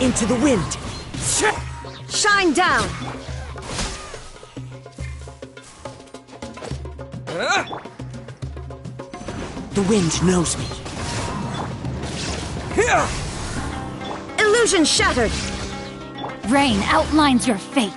Into the wind. Shine down. The wind knows me. Illusion shattered. Rain outlines your fate.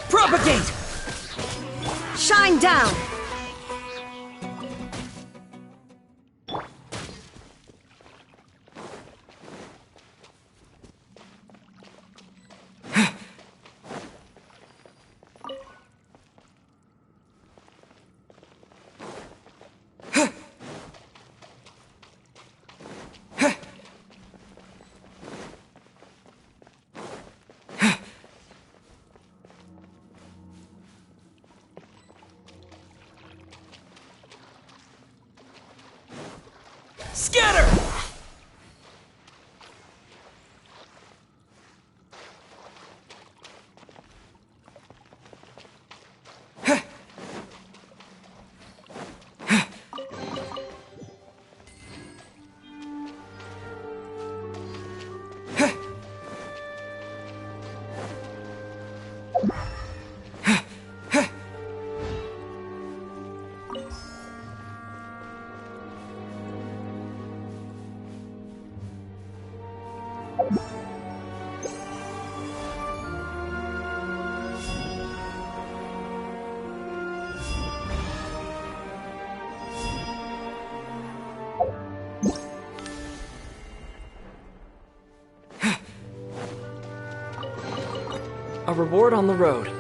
Propagate! Shine down! Scatter! A reward on the road.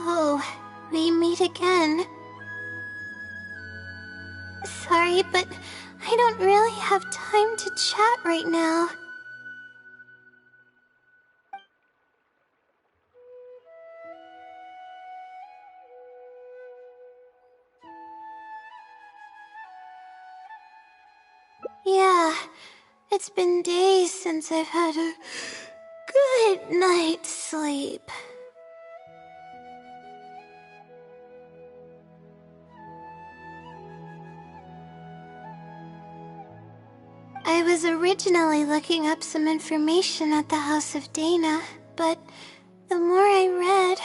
Oh, we meet again. Sorry, but I don't really have time to chat right now. Yeah, it's been days since I've had a good night's sleep. I was originally looking up some information at the House of Dana, but the more I read,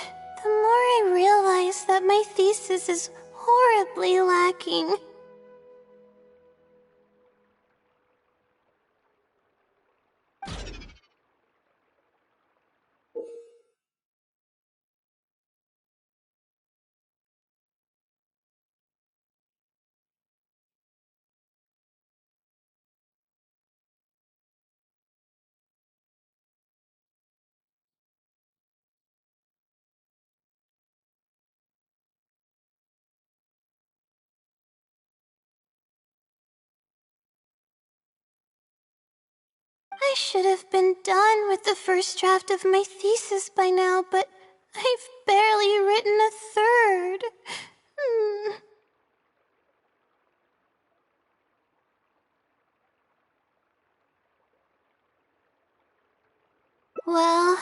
the more I realized that my thesis is horribly lacking. I should have been done with the first draft of my thesis by now, but I've barely written a third. Well,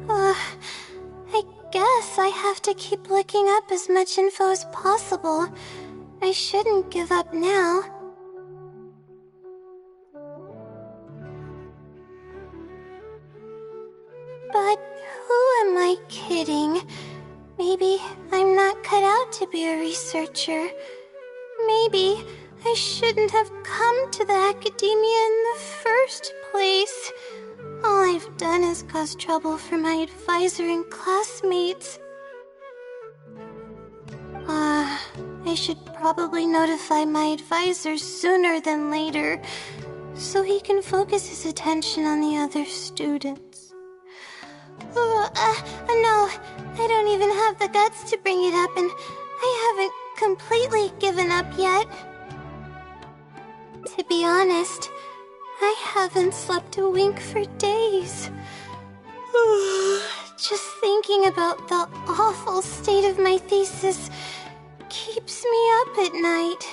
I guess I have to keep looking up as much info as possible. I shouldn't give up now. But who am I kidding? Maybe I'm not cut out to be a researcher. Maybe I shouldn't have come to the academia in the first place. All I've done is cause trouble for my advisor and classmates. I should probably notify my advisor sooner than later, so he can focus his attention on the other students. No, I don't even have the guts to bring it up, and I haven't completely given up yet. To be honest, I haven't slept a wink for days. Just thinking about the awful state of my thesis keeps me up at night.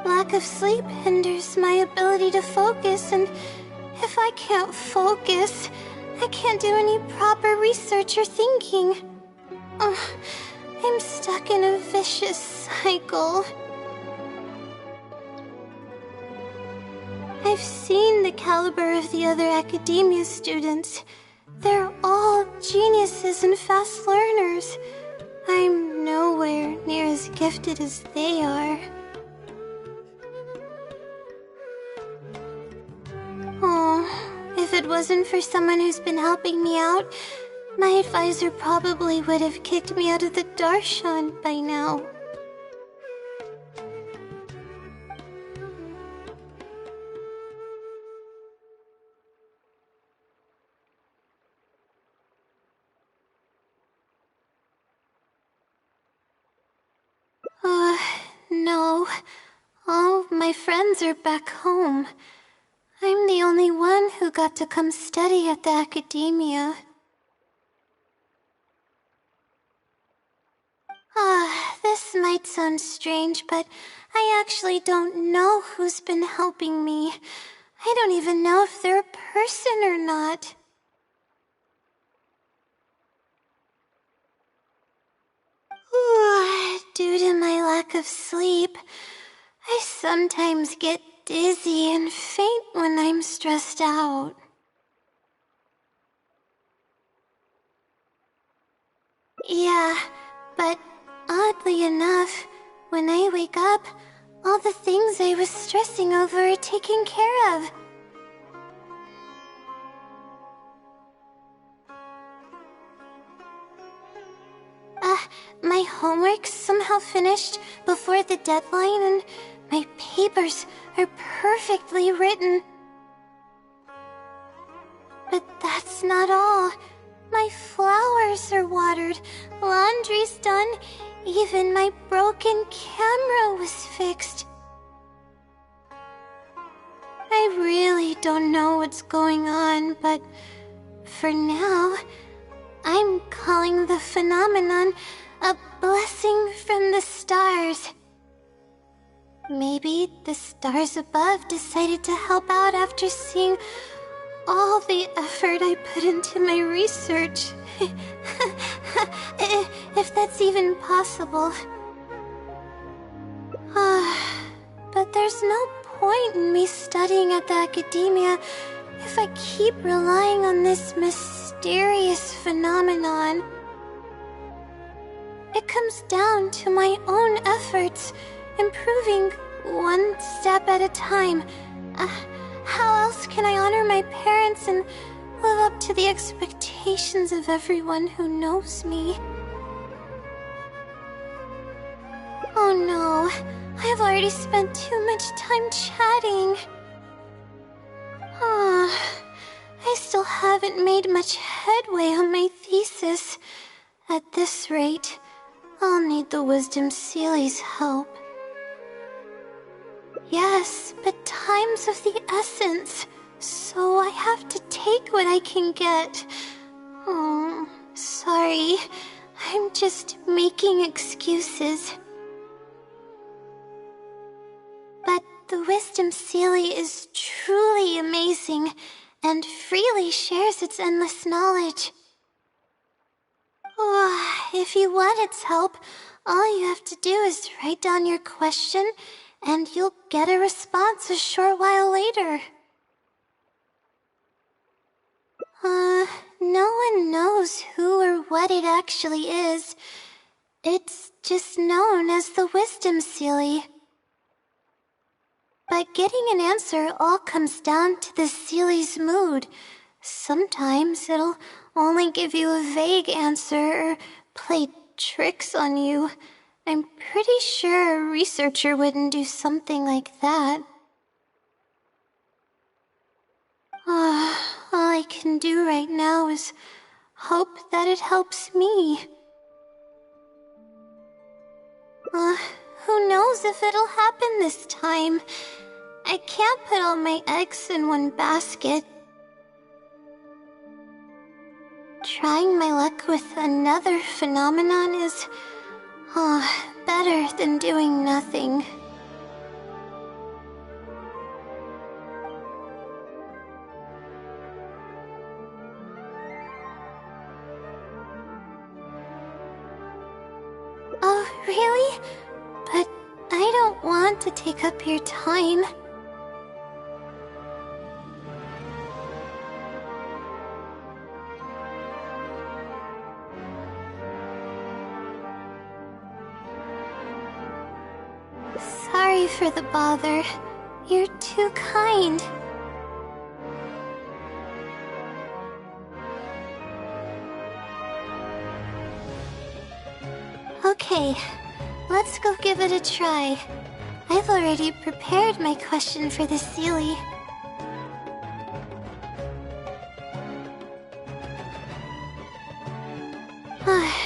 Lack of sleep hinders my ability to focus, and if I can't focus, I can't do any proper research or thinking. I'm stuck in a vicious cycle. I've seen the caliber of the other academia students. They're all geniuses and fast learners. I'm nowhere near as gifted as they are. Oh, if it wasn't for someone who's been helping me out, my advisor probably would have kicked me out of the Darshan by now. No. All of my friends are back home. I'm the only one who got to come study at the academia. This might sound strange, but I actually don't know who's been helping me. I don't even know if they're a person or not. Due to my lack of sleep, I sometimes get dizzy and faint when I'm stressed out. Yeah, but oddly enough, when I wake up, all the things I was stressing over are taken care of. My homework's somehow finished before the deadline, and my papers are perfectly written. But that's not all. My flower flowers are watered, laundry's done, even my broken camera was fixed. I really don't know what's going on, but for now, I'm calling the phenomenon a blessing from the stars. Maybe the stars above decided to help out after seeing all the effort I put into my research. If that's even possible. But there's no point in me studying at the academia if I keep relying on this mysterious phenomenon. It comes down to my own efforts, improving one step at a time. How else can I honor my parents and live up to the expectations of everyone who knows me? Oh no, I've already spent too much time chatting. I still haven't made much headway on my thesis. At this rate, I'll need the Wisdom Sealy's help. Yes, but time's of the essence, so I have to take what I can get. Oh, sorry. I'm just making excuses. But the Wisdom Sealy is truly amazing, and freely shares its endless knowledge. If you want its help, all you have to do is write down your question, and you'll get a response a short while later. No one knows who or what it actually is. It's just known as the Wisdom Sealy. But getting an answer all comes down to the Sealy's mood. Sometimes it'll only give you a vague answer or play tricks on you. I'm pretty sure a researcher wouldn't do something like that. All I can do right now is hope that it helps me. Who knows if it'll happen this time? I can't put all my eggs in one basket. Trying my luck with another phenomenon is better than doing nothing. Oh, really? But I don't want to take up your time. Sorry for the bother. You're too kind. Okay, let's go give it a try. I've already prepared my question for the Sealy.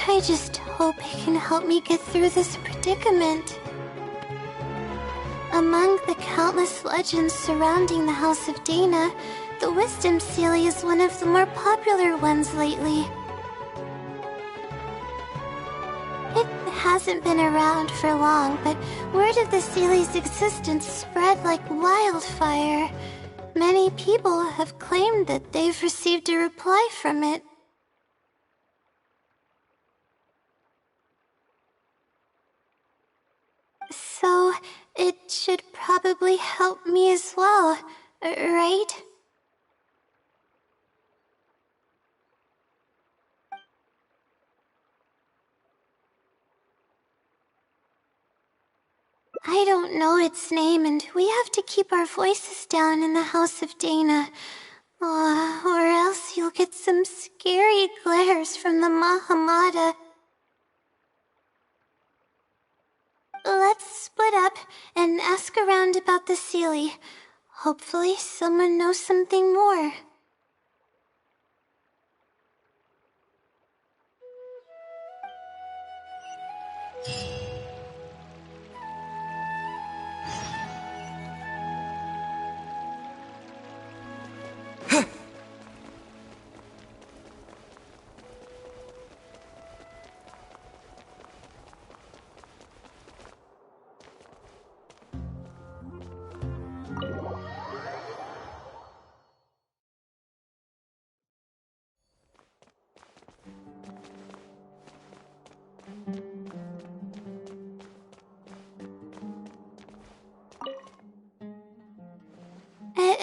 I just hope it can help me get through this predicament. Among the countless legends surrounding the House of Dana, the Wisdom Sealy is one of the more popular ones lately. It hasn't been around for long, but word of the Sealy's existence spread like wildfire. Many people have claimed that they've received a reply from it. So, it should probably help me as well, right? I don't know its name, and we have to keep our voices down in the House of Dana. Or else you'll get some scary glares from the Mahamada. Let's split up and ask around about the Sealy. Hopefully someone knows something more.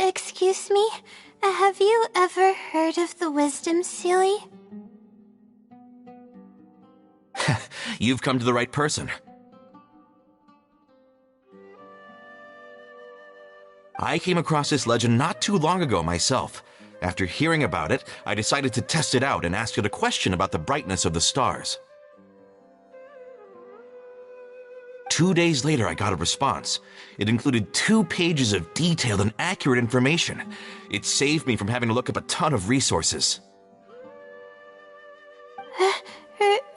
Excuse me? Have you ever heard of the Wisdom Sealy? You've come to the right person. I came across this legend not too long ago myself. After hearing about it, I decided to test it out and asked it a question about the brightness of the stars. 2 days later, I got a response. It included 2 pages of detailed and accurate information. It saved me from having to look up a ton of resources.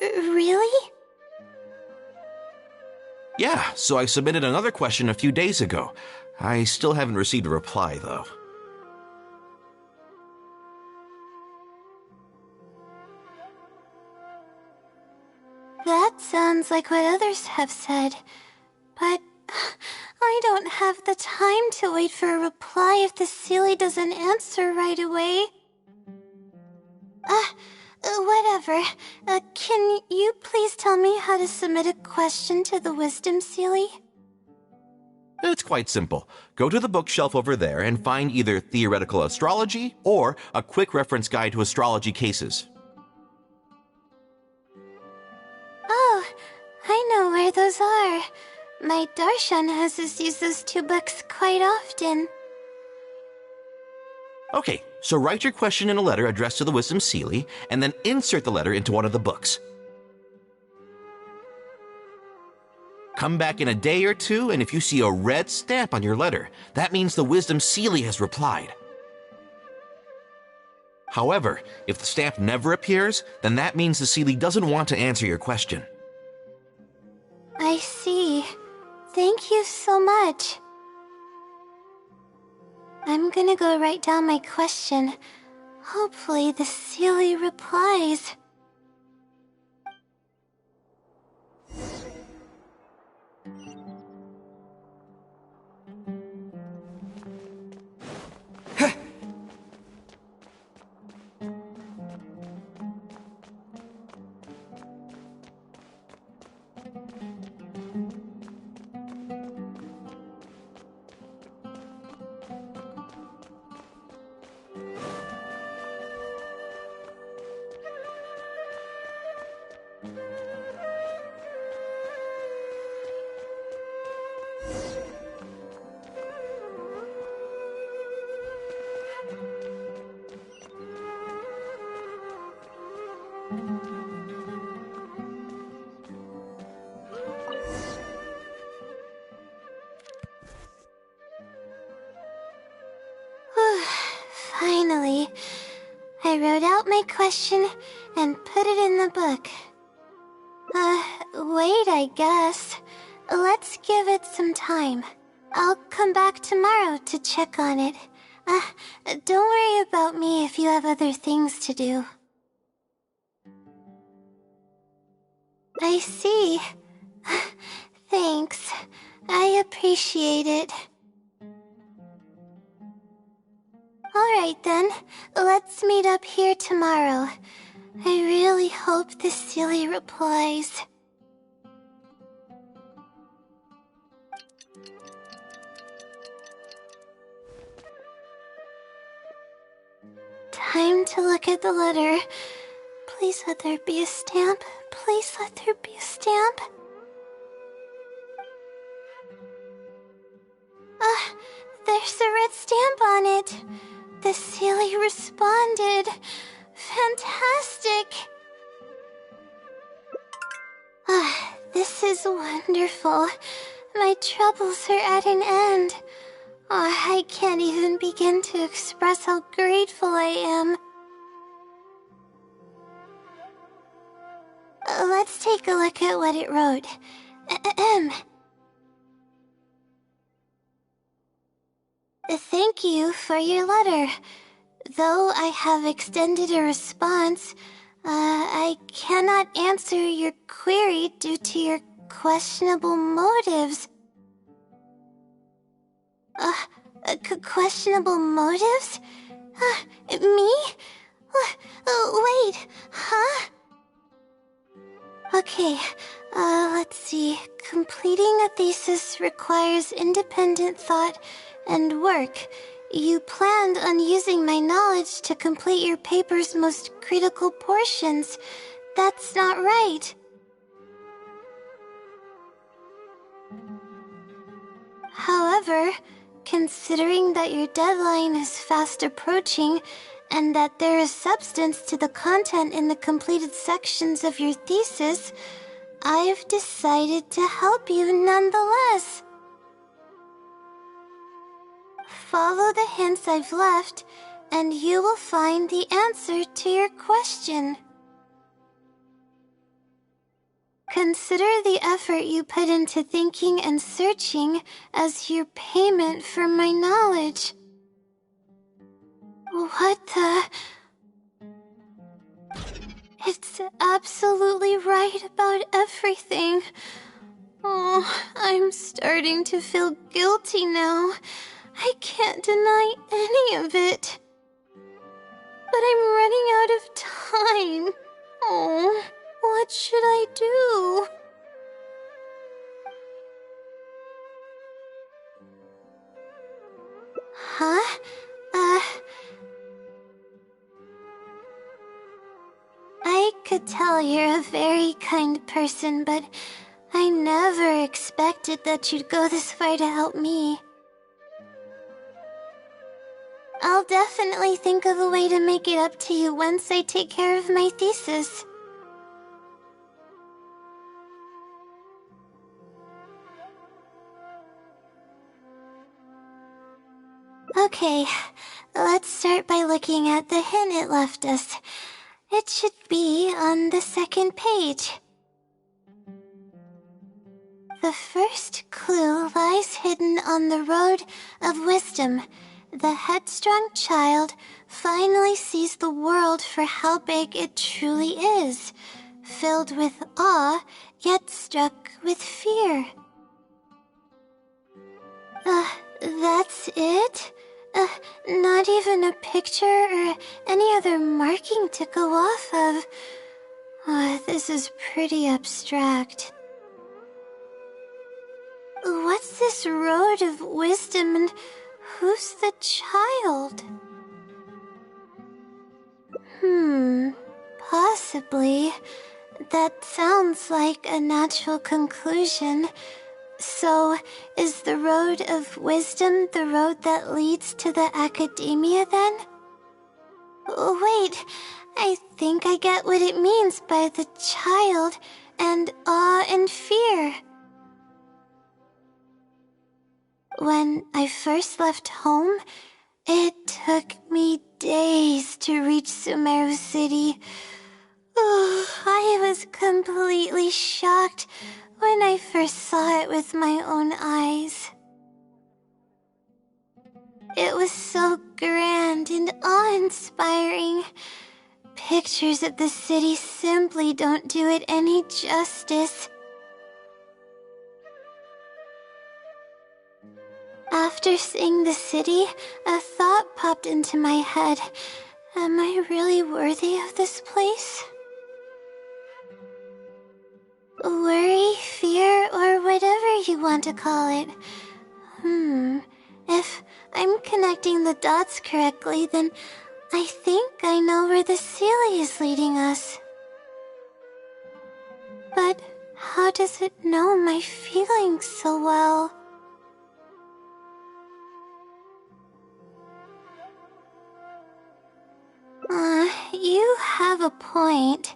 Really? Yeah, so I submitted another question a few days ago. I still haven't received a reply, though. That sounds like what others have said, but I don't have the time to wait for a reply if the Sealy doesn't answer right away. Whatever. Can you please tell me how to submit a question to the Wisdom Sealy? It's quite simple. Go to the bookshelf over there and find either Theoretical Astrology or a quick reference guide to astrology cases. Oh, I know where those are. My Darshan has us use those 2 books quite often. Okay, so write your question in a letter addressed to the Wisdom Sealy, and then insert the letter into one of the books. Come back in a day or 2, and if you see a red stamp on your letter, that means the Wisdom Sealy has replied. However, if the stamp never appears, then that means the Sealy doesn't want to answer your question. I see. Thank you so much. I'm gonna go write down my question. Hopefully the Sealy replies. Finally, I wrote out my question and put it in the book. Wait, I guess. Let's give it some time. I'll come back tomorrow to check on it. Don't worry about me if you have other things to do. I see. Thanks. I appreciate it. Alright then, let's meet up here tomorrow. I really hope the Sealy replies. Time to look at the letter. Please let there be a stamp. Please let there be a stamp. There's a red stamp on it. The Sealy responded. Fantastic. This is wonderful. My troubles are at an end. I can't even begin to express how grateful I am. let's take a look at what it wrote. Ahem. Thank you for your letter. Though I have extended a response, I cannot answer your query due to your questionable motives. Questionable motives? Me? Wait, huh? Okay, let's see. Completing a thesis requires independent thought and work. You planned on using my knowledge to complete your paper's most critical portions. That's not right. However, considering that your deadline is fast approaching, and that there is substance to the content in the completed sections of your thesis, I've decided to help you nonetheless. Follow the hints I've left, and you will find the answer to your question. Consider the effort you put into thinking and searching as your payment for my knowledge. What the... It's absolutely right about everything. Oh, I'm starting to feel guilty now. I can't deny any of it. But I'm running out of time. Oh, what should I do? Huh? I could tell you're a very kind person, but I never expected that you'd go this far to help me. I'll definitely think of a way to make it up to you once I take care of my thesis. Okay, let's start by looking at the hint it left us. It should be on the second page. The first clue lies hidden on the road of wisdom. The headstrong child finally sees the world for how big it truly is, filled with awe, yet struck with fear. That's it? Not even a picture or any other marking to go off of. This is pretty abstract. What's this road of wisdom and who's the child? Possibly. That sounds like a natural conclusion. So, is the road of wisdom the road that leads to the academia then? Wait, I think I get what it means by the child and awe and fear. When I first left home, it took me days to reach Sumeru City. I was completely shocked when I first saw it with my own eyes. It was so grand and awe-inspiring. Pictures of the city simply don't do it any justice. After seeing the city, a thought popped into my head. Am I really worthy of this place? Worry, fear, or whatever you want to call it. If I'm connecting the dots correctly, then I think I know where the Sealy is leading us. But how does it know my feelings so well? You have a point.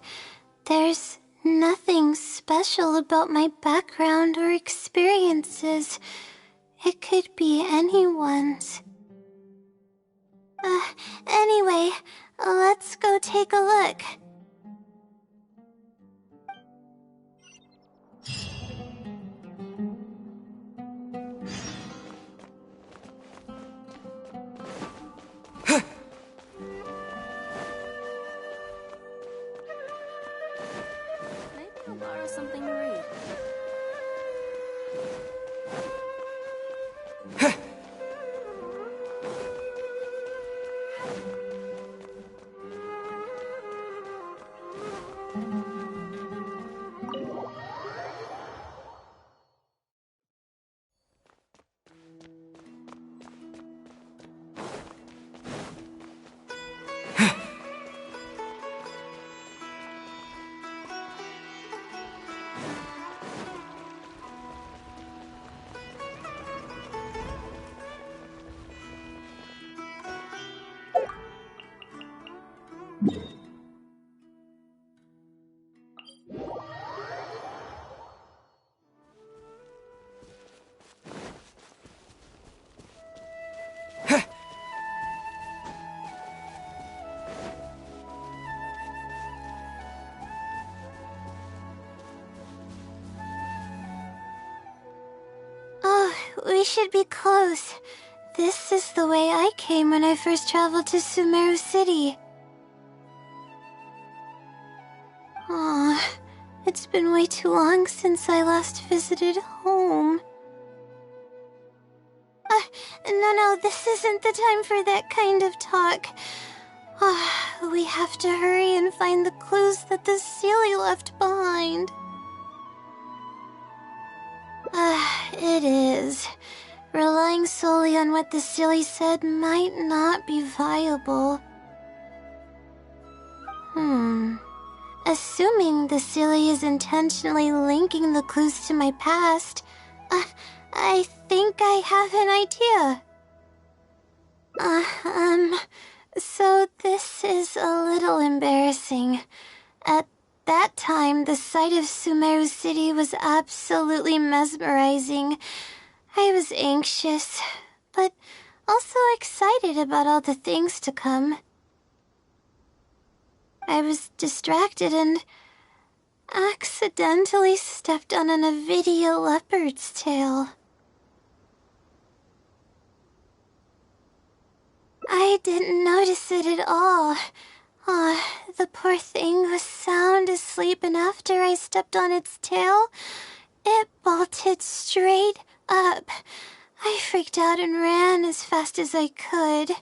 There's nothing special about my background or experiences. It could be anyone's. Anyway, let's go take a look. I'll borrow something to read. Oh, we should be close. This is the way I came when I first traveled to Sumeru City. Aw, it's been way too long since I last visited home. No, this isn't the time for that kind of talk. We have to hurry and find the clues that the Seelie left behind. It is. Relying solely on what the Seelie said might not be viable. Assuming the Seelie is intentionally linking the clues to my past, I think I have an idea. So this is a little embarrassing. At that time, the sight of Sumeru City was absolutely mesmerizing. I was anxious, but also excited about all the things to come. I was distracted and accidentally stepped on an Avidia leopard's tail. I didn't notice it at all. The poor thing was sound asleep, and after I stepped on its tail, it bolted straight up. I freaked out and ran as fast as I could.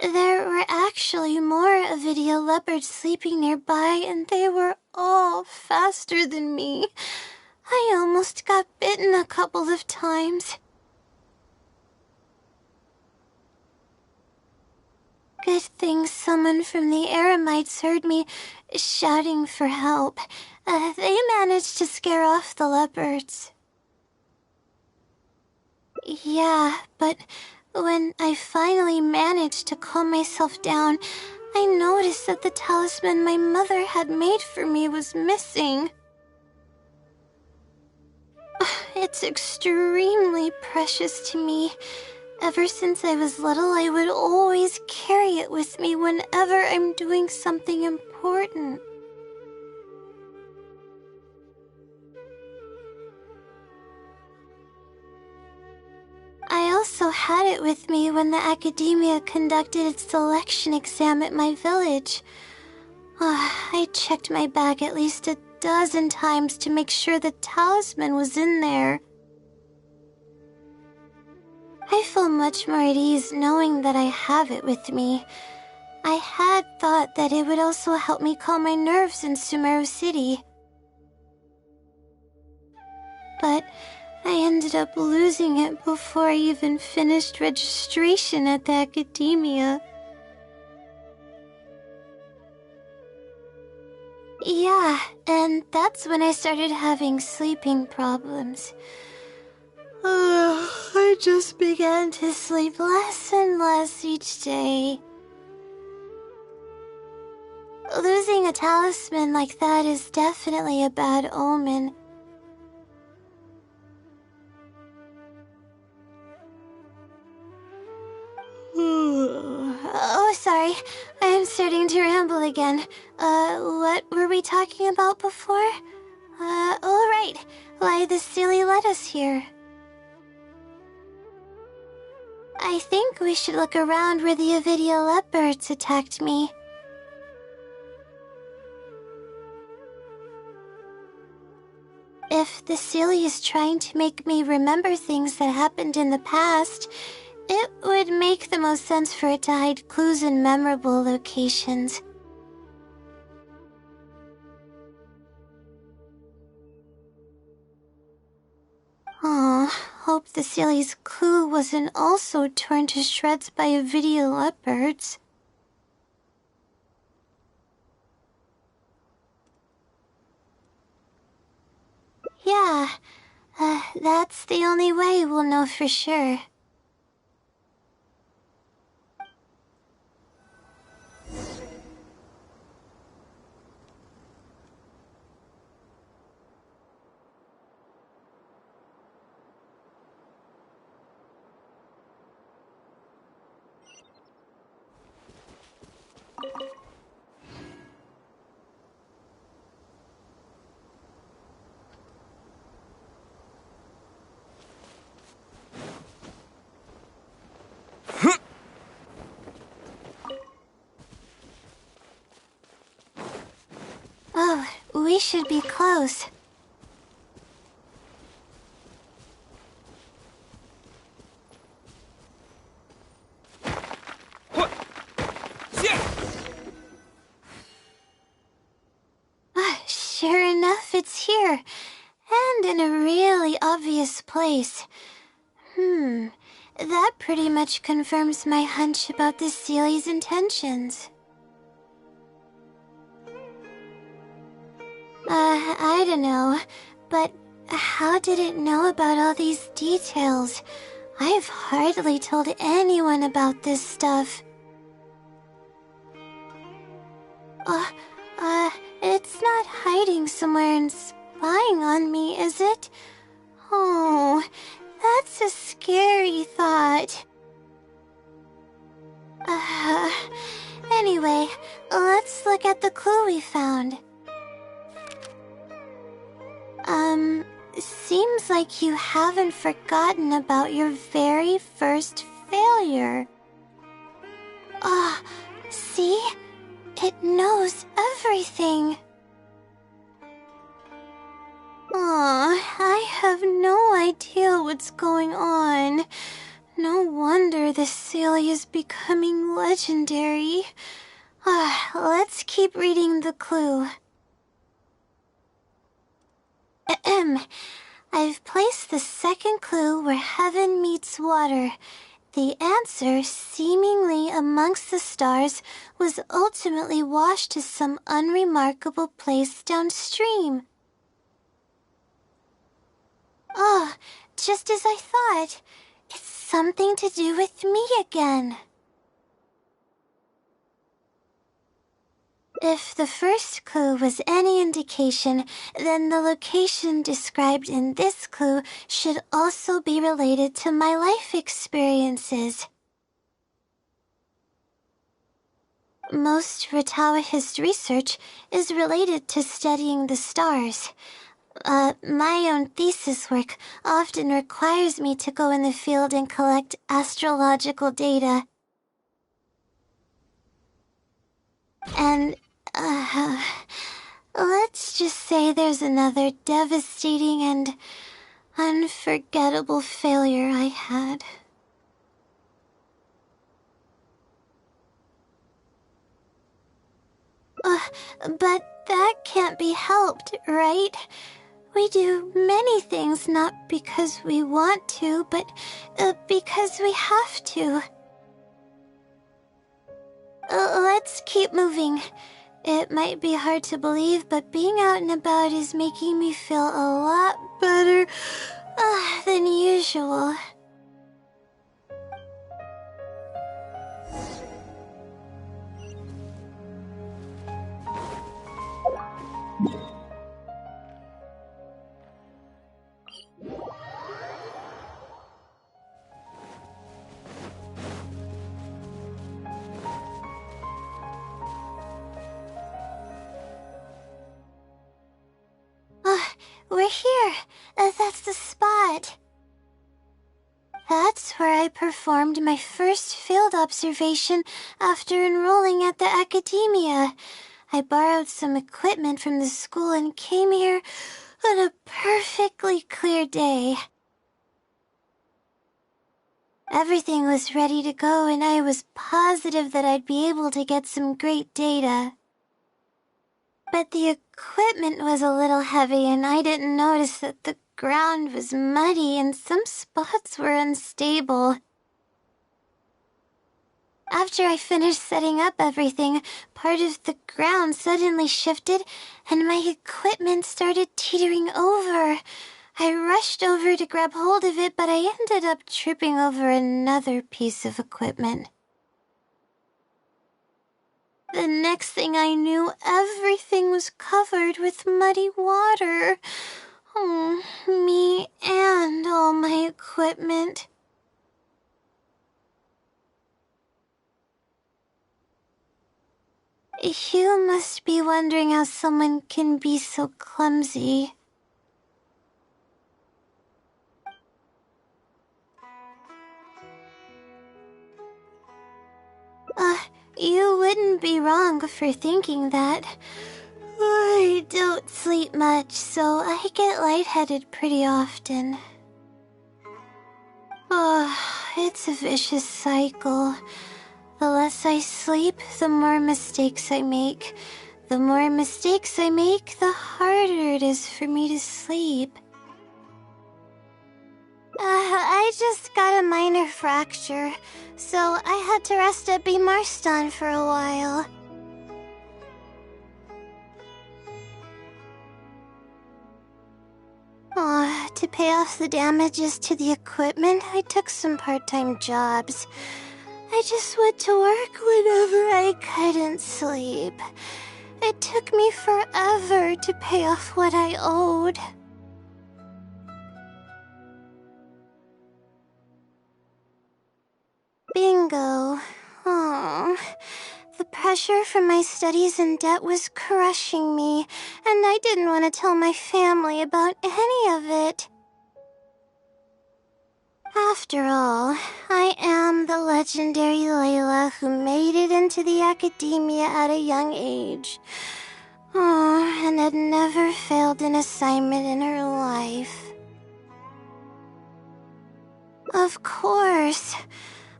There were actually more Avidia leopards sleeping nearby, and they were all faster than me. I almost got bitten a couple of times. Good thing someone from the Eremites heard me shouting for help. They managed to scare off the leopards. Yeah, but when I finally managed to calm myself down, I noticed that the talisman my mother had made for me was missing. It's extremely precious to me. Ever since I was little, I would always carry it with me whenever I'm doing something important. I also had it with me when the academia conducted its selection exam at my village. I checked my bag at least a dozen times to make sure the talisman was in there. I feel much more at ease knowing that I have it with me. I had thought that it would also help me calm my nerves in Sumeru City. But I ended up losing it before I even finished registration at the academia. Yeah, and that's when I started having sleeping problems. I just began to sleep less and less each day. Losing a talisman like that is definitely a bad omen. Oh, sorry. I'm starting to ramble again. What were we talking about before? Oh, right. Why the Seelie led us here. I think we should look around where the Avidia leopards attacked me. if the Celia is trying to make me remember things that happened in the past, it would make the most sense for it to hide clues in memorable locations. Aw, hope the Celia's clue wasn't also torn to shreds by Avidia leopards. Yeah, that's the only way we'll know for sure. Oh, we should be close. Sure enough, it's here. And in a really obvious place. That pretty much confirms my hunch about this Celia's intentions. I don't know, but how did it know about all these details? I've hardly told anyone about this stuff. It's not hiding somewhere and spying on me, is it? Oh, that's a scary thought. Anyway, let's look at the clue we found. Seems like you haven't forgotten about your very first failure. See? It knows everything. I have no idea what's going on. No wonder this Celia is becoming legendary. Let's keep reading the clue. I've placed the second clue where heaven meets water. The answer, seemingly amongst the stars, was ultimately washed to some unremarkable place downstream. Just as I thought. It's something to do with me again. If the first clue was any indication, then the location described in this clue should also be related to my life experiences. Most Ratawa's research is related to studying the stars. My own thesis work often requires me to go in the field and collect astrological data. And, let's just say there's another devastating and unforgettable failure I had. But that can't be helped, right? We do many things not because we want to, but because we have to. Let's keep moving. It might be hard to believe, but being out and about is making me feel a lot better than usual. We're here. That's the spot. That's where I performed my first field observation after enrolling at the academia. I borrowed some equipment from the school and came here What a perfectly clear day. Everything was ready to go, and I was positive that I'd be able to get some great data. But the equipment was a little heavy, and I didn't notice that the ground was muddy and some spots were unstable. After I finished setting up everything, part of the ground suddenly shifted and my equipment started teetering over. I rushed over to grab hold of it, but I ended up tripping over another piece of equipment. The next thing I knew, everything was covered with muddy water. Oh, me and all my equipment. You must be wondering how someone can be so clumsy. You wouldn't be wrong for thinking that. I don't sleep much, so I get lightheaded pretty often. It's a vicious cycle. The less I sleep, the more mistakes I make. The more mistakes I make, the harder it is for me to sleep. I just got a minor fracture, so I had to rest at Marston for a while. To pay off the damages to the equipment, I took some part-time jobs. I just went to work whenever I couldn't sleep. It took me forever to pay off what I owed. Bingo. The pressure from my studies and debt was crushing me, and I didn't want to tell my family about any of it. After all, I am the legendary Layla who made it into the academia at a young age. And had never failed an assignment in her life. Of course,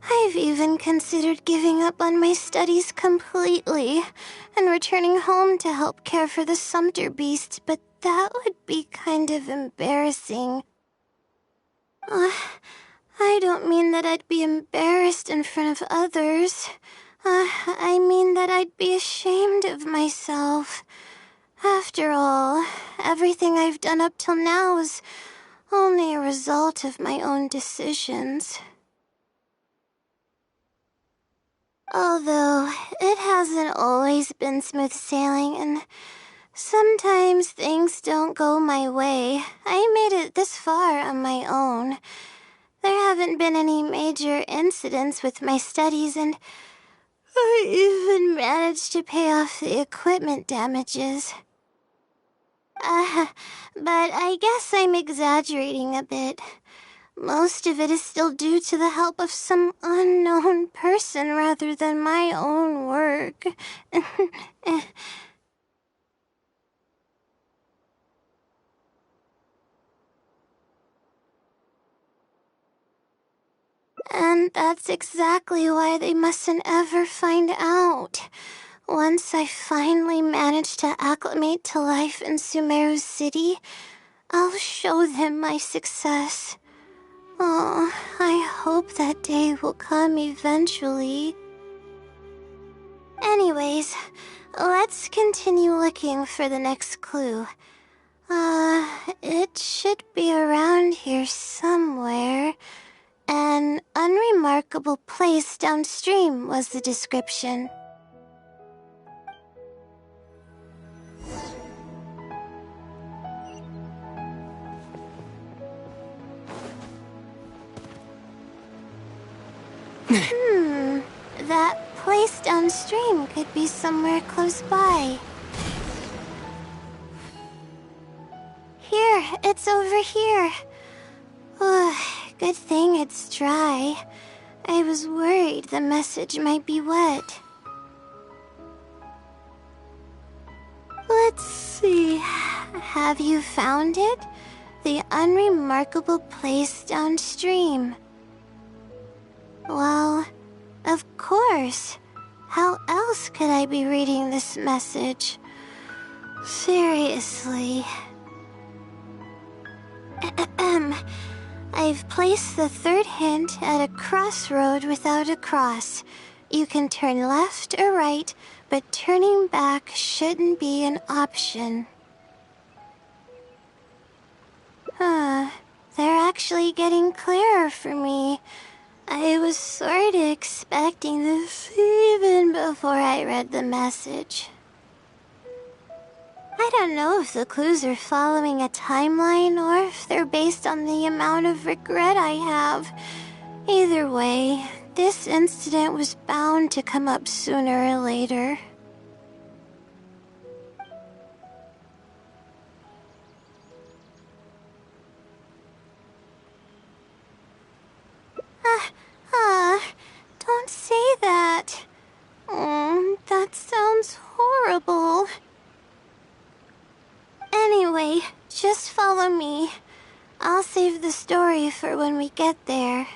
I've even considered giving up on my studies completely and returning home to help care for the sumpter beasts, but that would be kind of embarrassing. I don't mean that I'd be embarrassed in front of others. I mean that I'd be ashamed of myself. After all, everything I've done up till now is only a result of my own decisions. Although, it hasn't always been smooth sailing, and sometimes things don't go my way. I made it this far on my own. There haven't been any major incidents with my studies, and I even managed to pay off the equipment damages. But I guess I'm exaggerating a bit. Most of it is still due to the help of some unknown person rather than my own work. And that's exactly why they mustn't ever find out. Once I finally manage to acclimate to life in Sumeru City, I'll show them my success. I hope that day will come eventually. Anyways, let's continue looking for the next clue. It should be around here somewhere. An unremarkable place downstream was the description. That place downstream could be somewhere close by. Here, it's over here. Good thing it's dry. I was worried the message might be wet. Let's see. Have you found it? The unremarkable place downstream. Well, of course. How else could I be reading this message? Seriously. I've placed the third hint at a crossroad without a cross. You can turn left or right, but turning back shouldn't be an option. They're actually getting clearer for me. I was sort of expecting this even before I read the message. I don't know if the clues are following a timeline or if they're based on the amount of regret I have. Either way, this incident was bound to come up sooner or later. Don't say that. That sounds horrible. Anyway, just follow me. I'll save the story for when we get there.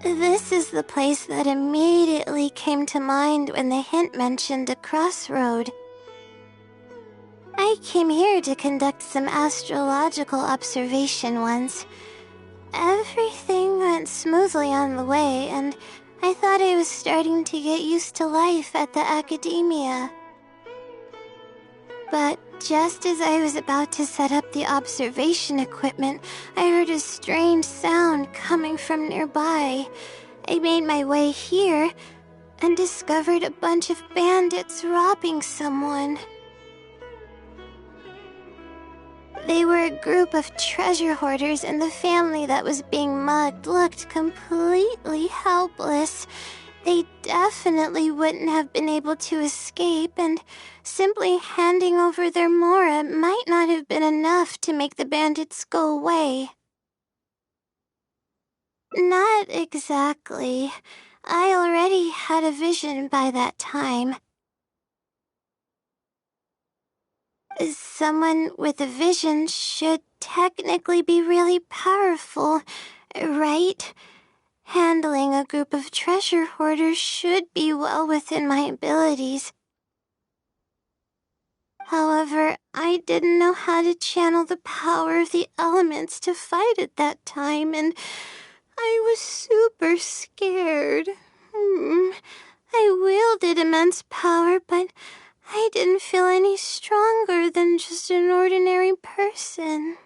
This is the place that immediately came to mind when the hint mentioned a crossroad. I came here to conduct some astrological observation once. Everything went smoothly on the way, and I thought I was starting to get used to life at the academia. But just as I was about to set up the observation equipment, I heard a strange sound coming from nearby. I made my way here and discovered a bunch of bandits robbing someone. They were a group of treasure hoarders, and the family that was being mugged looked completely helpless. They definitely wouldn't have been able to escape, and simply handing over their Mora might not have been enough to make the bandits go away. Not exactly. I already had a vision by that time. Someone with a vision should technically be really powerful, right? Handling a group of treasure hoarders should be well within my abilities. However, I didn't know how to channel the power of the elements to fight at that time, and I was super scared. I wielded immense power, but I didn't feel any stronger than just an ordinary person.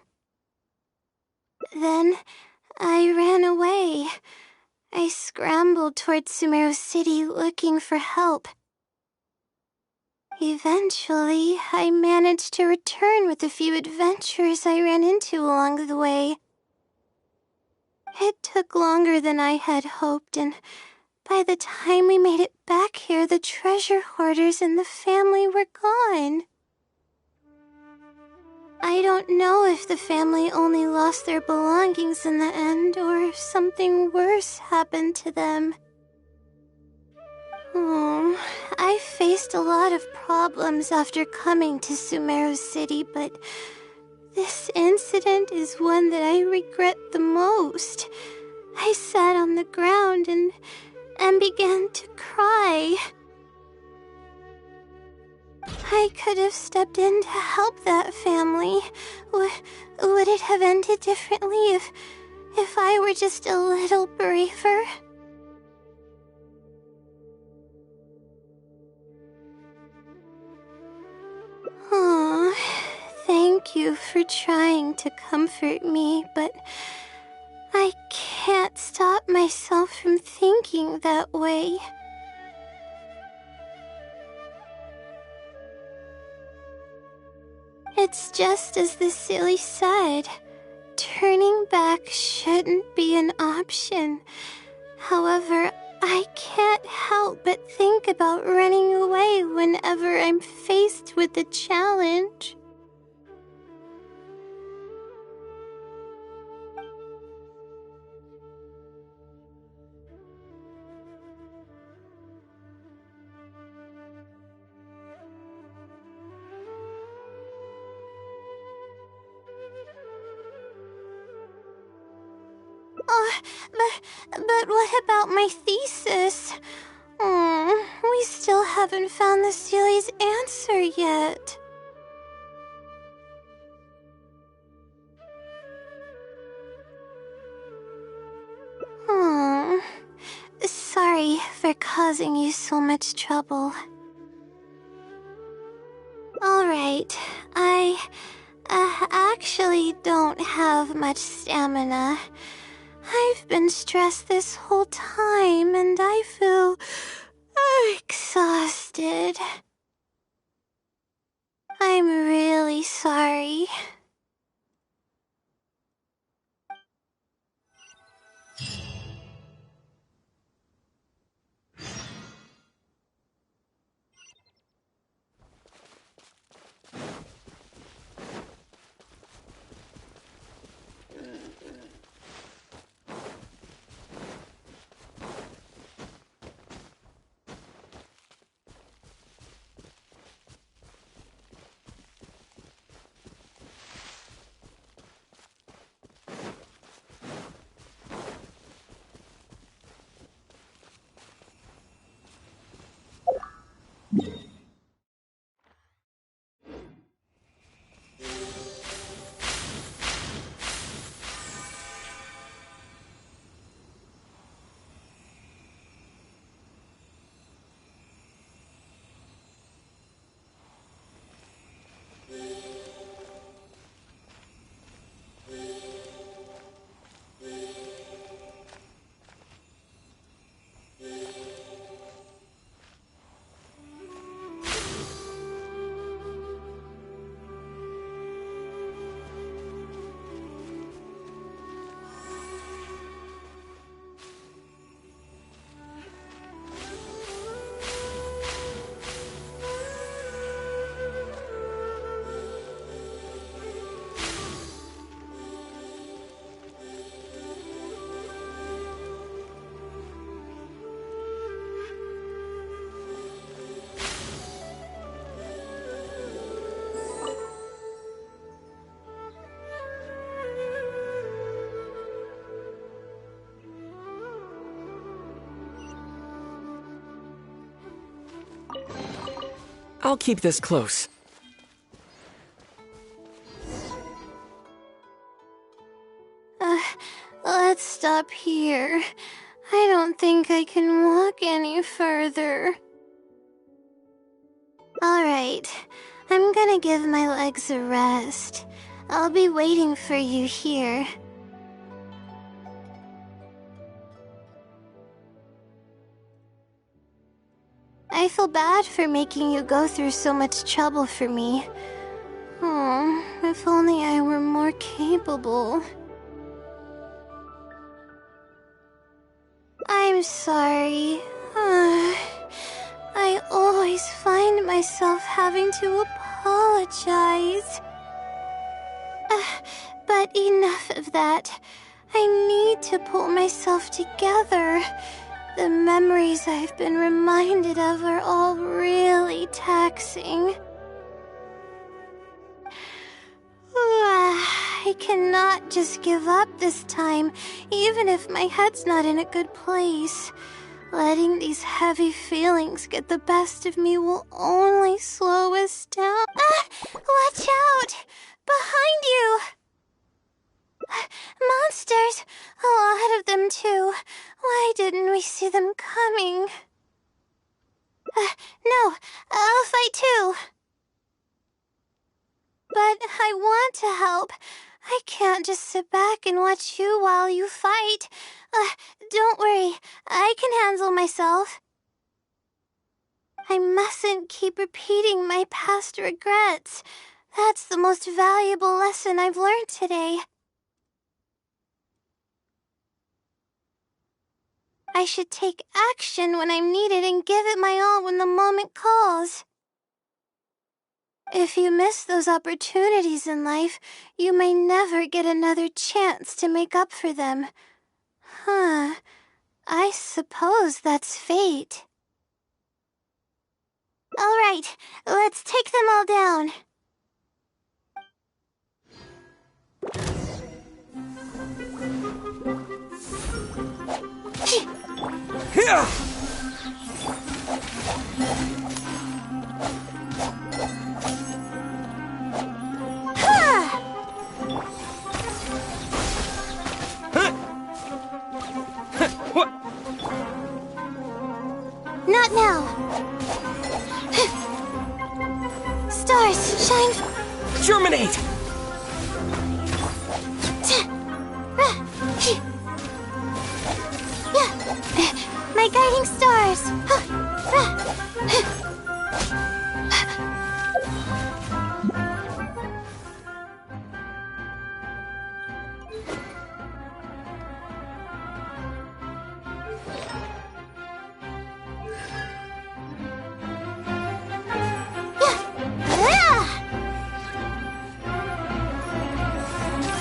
Then I ran away. I scrambled toward Sumeru City looking for help. Eventually, I managed to return with a few adventures I ran into along the way. It took longer than I had hoped, and by the time we made it back here, the treasure hoarders and the family were gone. I don't know if the family only lost their belongings in the end, or if something worse happened to them. I faced a lot of problems after coming to Sumeru City, but This incident is one that I regret the most. I sat on the ground and began to cry. I could have stepped in to help that family. Would it have ended differently if I were just a little braver? Aw, thank you for trying to comfort me, but I can't stop myself from thinking that way. It's just as the silly said. Turning back shouldn't be an option. However, I can't help but think about running away whenever I'm faced with a challenge. But what about my thesis? We still haven't found the Sealy's answer yet. Sorry for causing you so much trouble. Alright, I actually don't have much stamina. I've been stressed this whole time and I feel exhausted. I'm really sorry. I'll keep this close. Let's stop here. I don't think I can walk any further. Alright, I'm gonna give my legs a rest. I'll be waiting for you here. I feel bad for making you go through so much trouble for me. Oh, if only I were more capable. I'm sorry. I always find myself having to apologize. But enough of that. I need to pull myself together. The memories I've been reminded of are all really taxing. I cannot just give up this time, even if my head's not in a good place. Letting these heavy feelings get the best of me will only slow us down. Ah! Watch out! Behind you! Monsters! A lot of them, too. Why didn't we see them coming? No, I'll fight too. But I want to help. I can't just sit back and watch you while you fight. Don't worry, I can handle myself. I mustn't keep repeating my past regrets. That's the most valuable lesson I've learned today. I should take action when I'm needed and give it my all when the moment calls. If you miss those opportunities in life, you may never get another chance to make up for them. Huh. I suppose that's fate. All right, let's take them all down. Here! Not now. Stars, shine. Germinate! My guiding stars.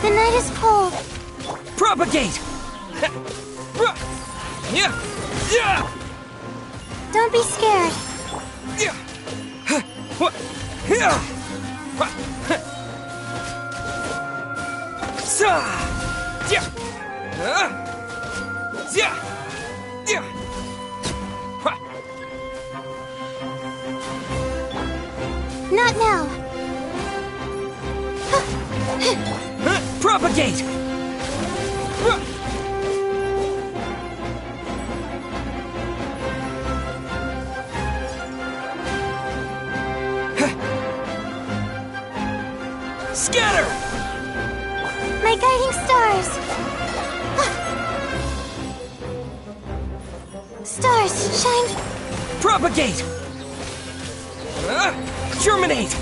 The night is cold. Propagate! Don't be scared. Not now. Propagate! Scatter! My guiding stars. Stars, shine. Propagate! Germinate!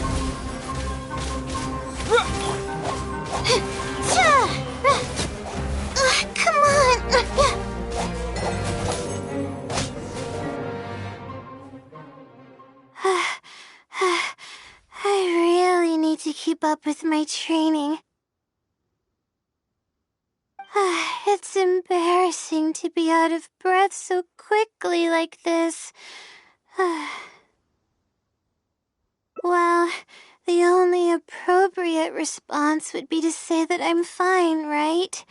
Come on. I really need to keep up with my training. It's embarrassing to be out of breath so quickly like this. Well, the only appropriate response would be to say that I'm fine, right?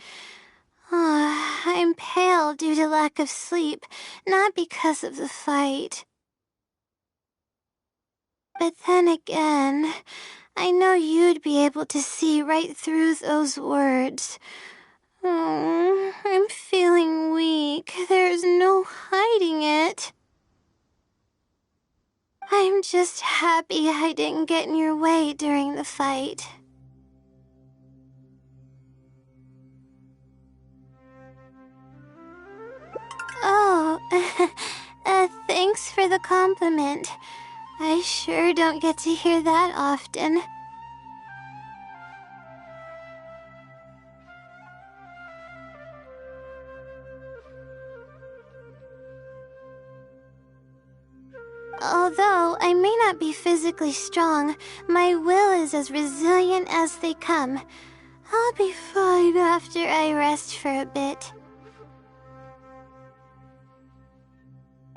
I'm pale due to lack of sleep, not because of the fight. But then again, I know you'd be able to see right through those words. I'm feeling weak. There's no hiding it. I'm just happy I didn't get in your way during the fight. Oh, thanks for the compliment. I sure don't get to hear that often. Although I may not be physically strong, my will is as resilient as they come. I'll be fine after I rest for a bit.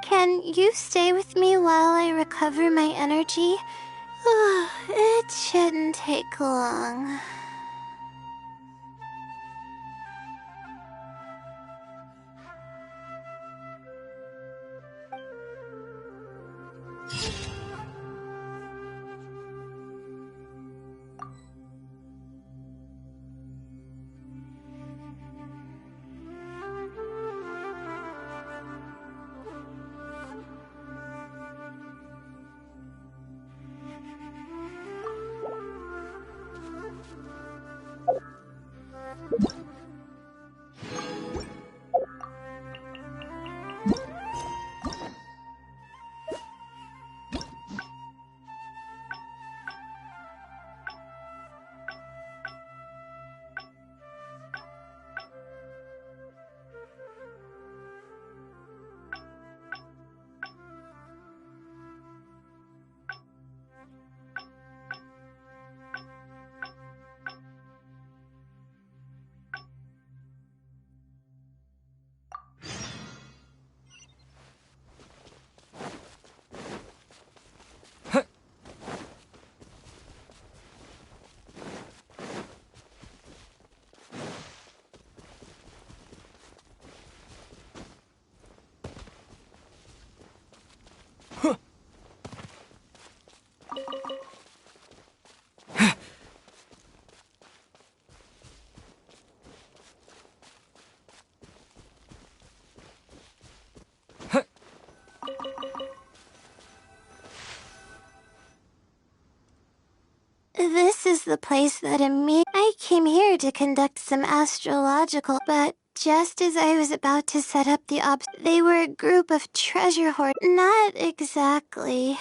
Can you stay with me while I recover my energy? It shouldn't take long. This is the place that I came here to conduct some astrological, but just as I was about to set up they were a group of treasure hoarders. Not exactly.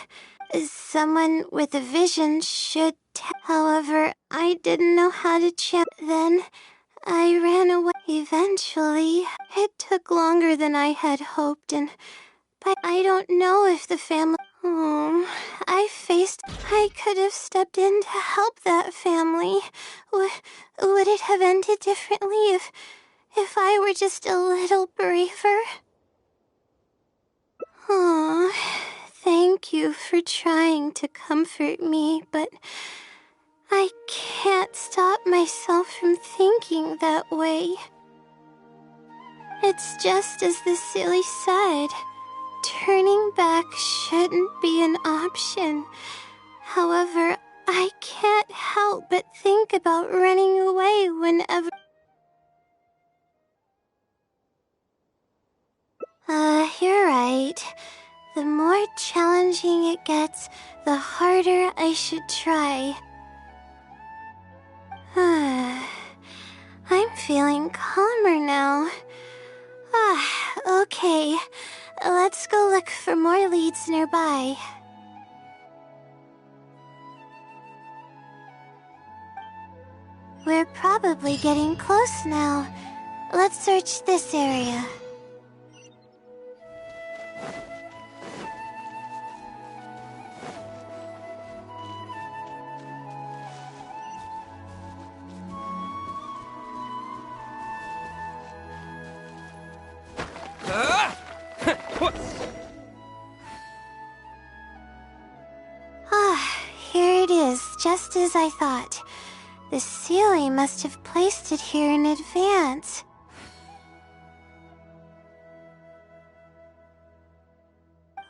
Someone with a vision should tell. However, I didn't know how to Then I ran away. Eventually, it took longer than I had hoped, but I don't know if the family... I could have stepped in to help that family. Would it have ended differently if I were just a little braver? Aw, thank you for trying to comfort me, but I can't stop myself from thinking that way. It's just as the silly said. Turning back shouldn't be an option. However, I can't help but think about running away whenever... You're right. The more challenging it gets, the harder I should try. I'm feeling calmer now. Okay. Let's go look for more leads nearby. We're probably getting close now. Let's search this area. Here it is, just as I thought. The Sealy must have placed it here in advance.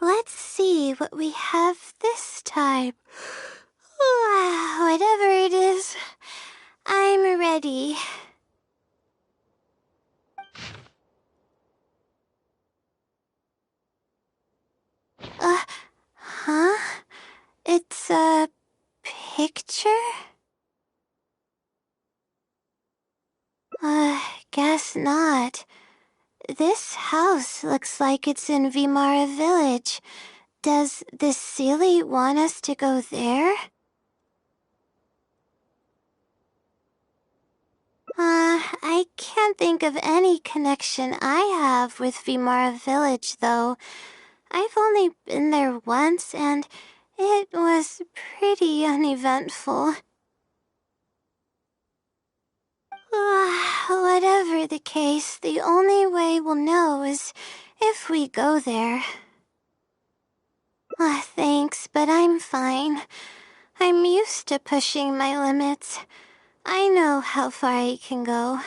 Let's see what we have this time. Whatever it is, I'm ready. Huh? It's a picture? Guess not. This house looks like it's in Vimara Village. Does the Sealy want us to go there? I can't think of any connection I have with Vimara Village, though. I've only been there once, and it was pretty uneventful. Whatever the case, the only way we'll know is if we go there. Thanks, but I'm fine. I'm used to pushing my limits. I know how far I can go.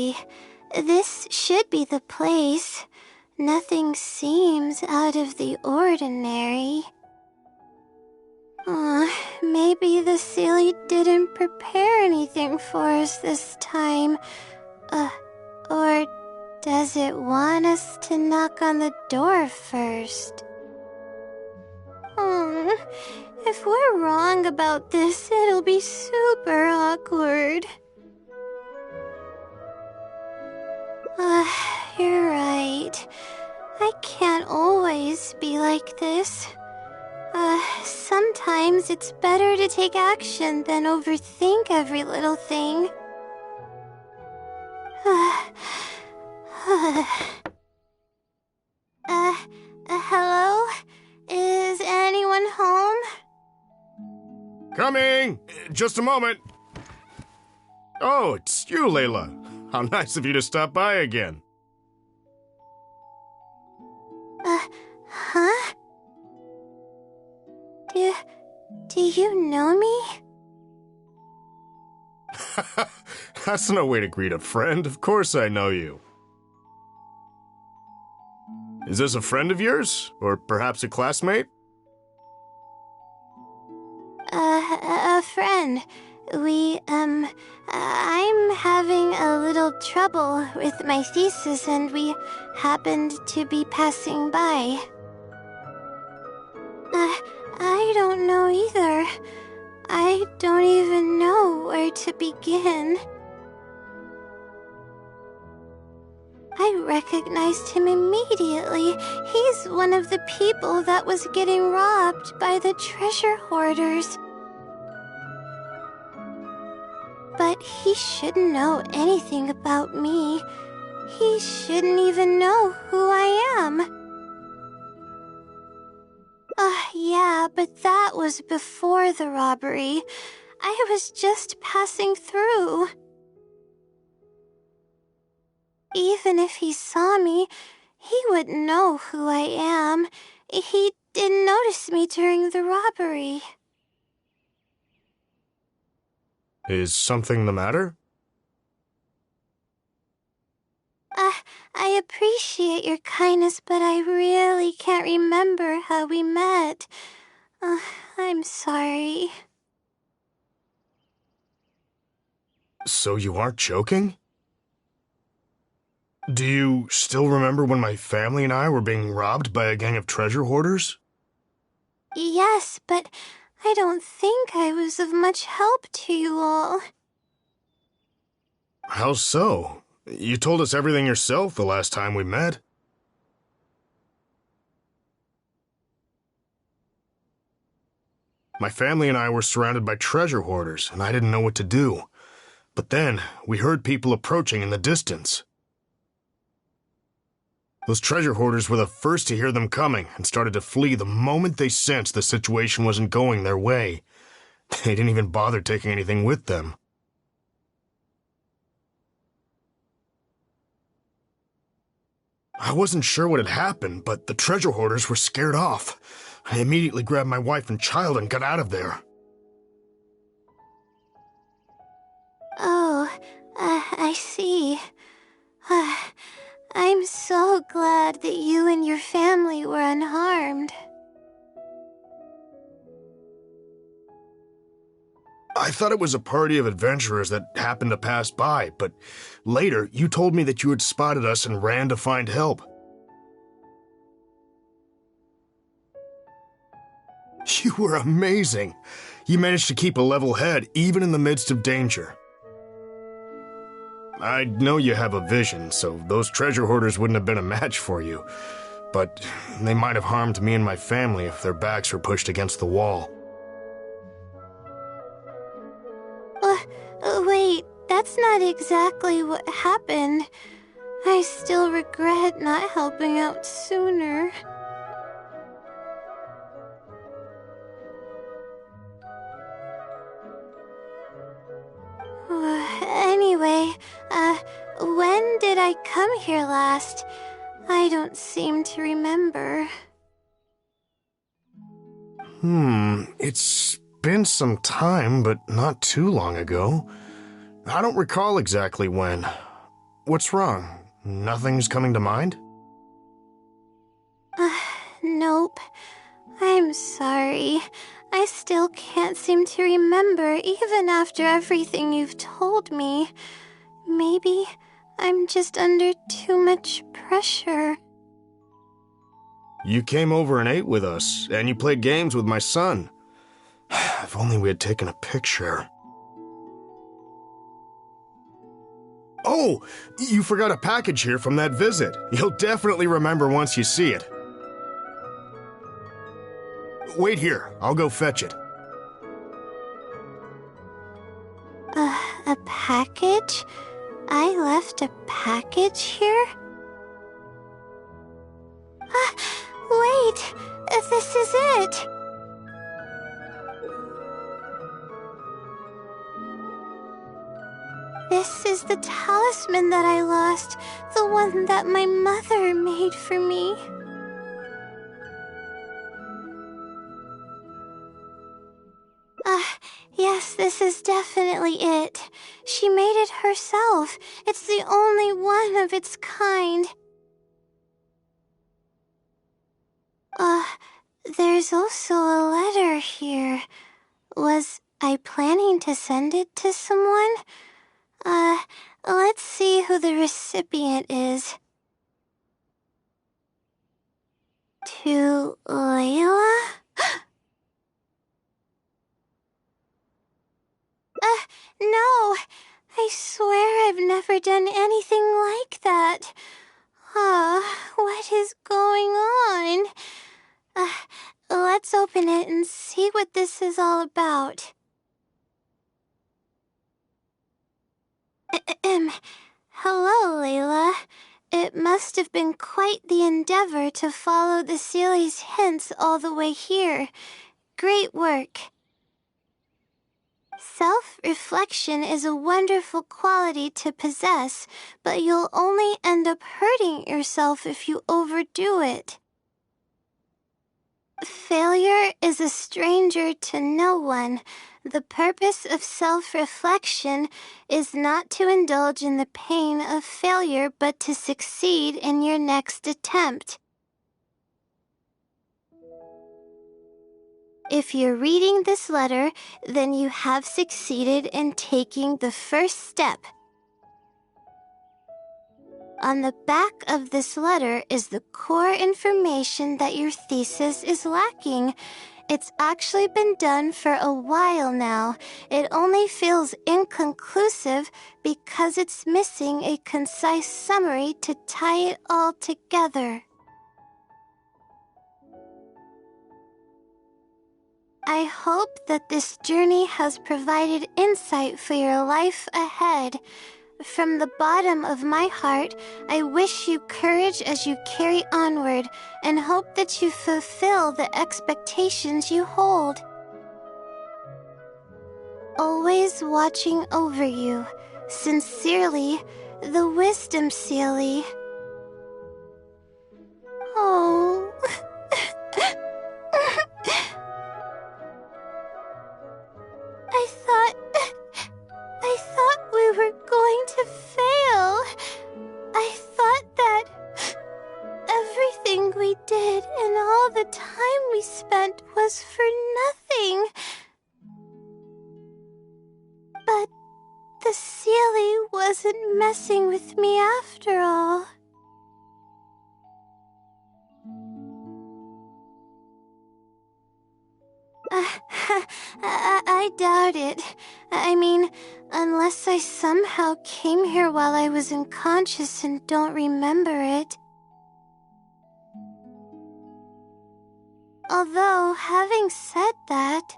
Okay, this should be the place. Nothing seems out of the ordinary. Maybe the Sealy didn't prepare anything for us this time. Or does it want us to knock on the door first? If we're wrong about this, it'll be super awkward. You're right. I can't always be like this. Sometimes it's better to take action than overthink every little thing. Hello? Is anyone home? Coming! Just a moment. Oh, it's you, Layla. How nice of you to stop by again. Huh? Do you know me? That's no way to greet a friend. Of course I know you. Is this a friend of yours? Or perhaps a classmate? A friend. I'm having a little trouble with my thesis and we happened to be passing by. I don't know either. I don't even know where to begin. I recognized him immediately. He's one of the people that was getting robbed by the treasure hoarders. But he shouldn't know anything about me. He shouldn't even know who I am. Yeah, but that was before the robbery. I was just passing through. Even if he saw me, he wouldn't know who I am. He didn't notice me during the robbery. Is something the matter? I appreciate your kindness, but I really can't remember how we met. I'm sorry. So you aren't joking? Do you still remember when my family and I were being robbed by a gang of treasure hoarders? Yes, but I don't think I was of much help to you all. How so? You told us everything yourself the last time we met. My family and I were surrounded by treasure hoarders, and I didn't know what to do. But then, we heard people approaching in the distance. Those treasure hoarders were the first to hear them coming and started to flee the moment they sensed the situation wasn't going their way. They didn't even bother taking anything with them. I wasn't sure what had happened, but the treasure hoarders were scared off. I immediately grabbed my wife and child and got out of there. Oh, I see. I'm so glad that you and your family were unharmed. I thought it was a party of adventurers that happened to pass by, but later you told me that you had spotted us and ran to find help. You were amazing. You managed to keep a level head even in the midst of danger. I know you have a vision, so those treasure hoarders wouldn't have been a match for you. But they might have harmed me and my family if their backs were pushed against the wall. Wait, that's not exactly what happened. I still regret not helping out sooner. Anyway, when did I come here last? I don't seem to remember. It's been some time, but not too long ago. I don't recall exactly when. What's wrong? Nothing's coming to mind? Nope. I'm sorry. I still can't seem to remember even after everything you've told me. Maybe I'm just under too much pressure. You came over and ate with us, and you played games with my son. If only we had taken a picture. Oh, you forgot a package here from that visit. You'll definitely remember once you see it. Wait here, I'll go fetch it. A package? I left a package here? Wait! This is it! This is the talisman that I lost, the one that my mother made for me. Yes, this is definitely it. She made it herself. It's the only one of its kind. There's also a letter here. Was I planning to send it to someone? Let's see who the recipient is. To Layla? No! I swear I've never done anything like that. What is going on? Let's open it and see what this is all about. Hello, Layla. It must have been quite the endeavor to follow the Sealy's hints all the way here. Great work. Self-reflection is a wonderful quality to possess, but you'll only end up hurting yourself if you overdo it. Failure is a stranger to no one. The purpose of self-reflection is not to indulge in the pain of failure, but to succeed in your next attempt. If you're reading this letter, then you have succeeded in taking the first step. On the back of this letter is the core information that your thesis is lacking. It's actually been done for a while now. It only feels inconclusive because it's missing a concise summary to tie it all together. I hope that this journey has provided insight for your life ahead. From the bottom of my heart, I wish you courage as you carry onward and hope that you fulfill the expectations you hold. Always watching over you. Sincerely, the Wisdom Sealy. Oh. I thought we were going to fail. I thought that everything we did and all the time we spent was for nothing. But the Sealy wasn't messing with me after all. I doubt it. I mean, unless I somehow came here while I was unconscious and don't remember it. Although, having said that,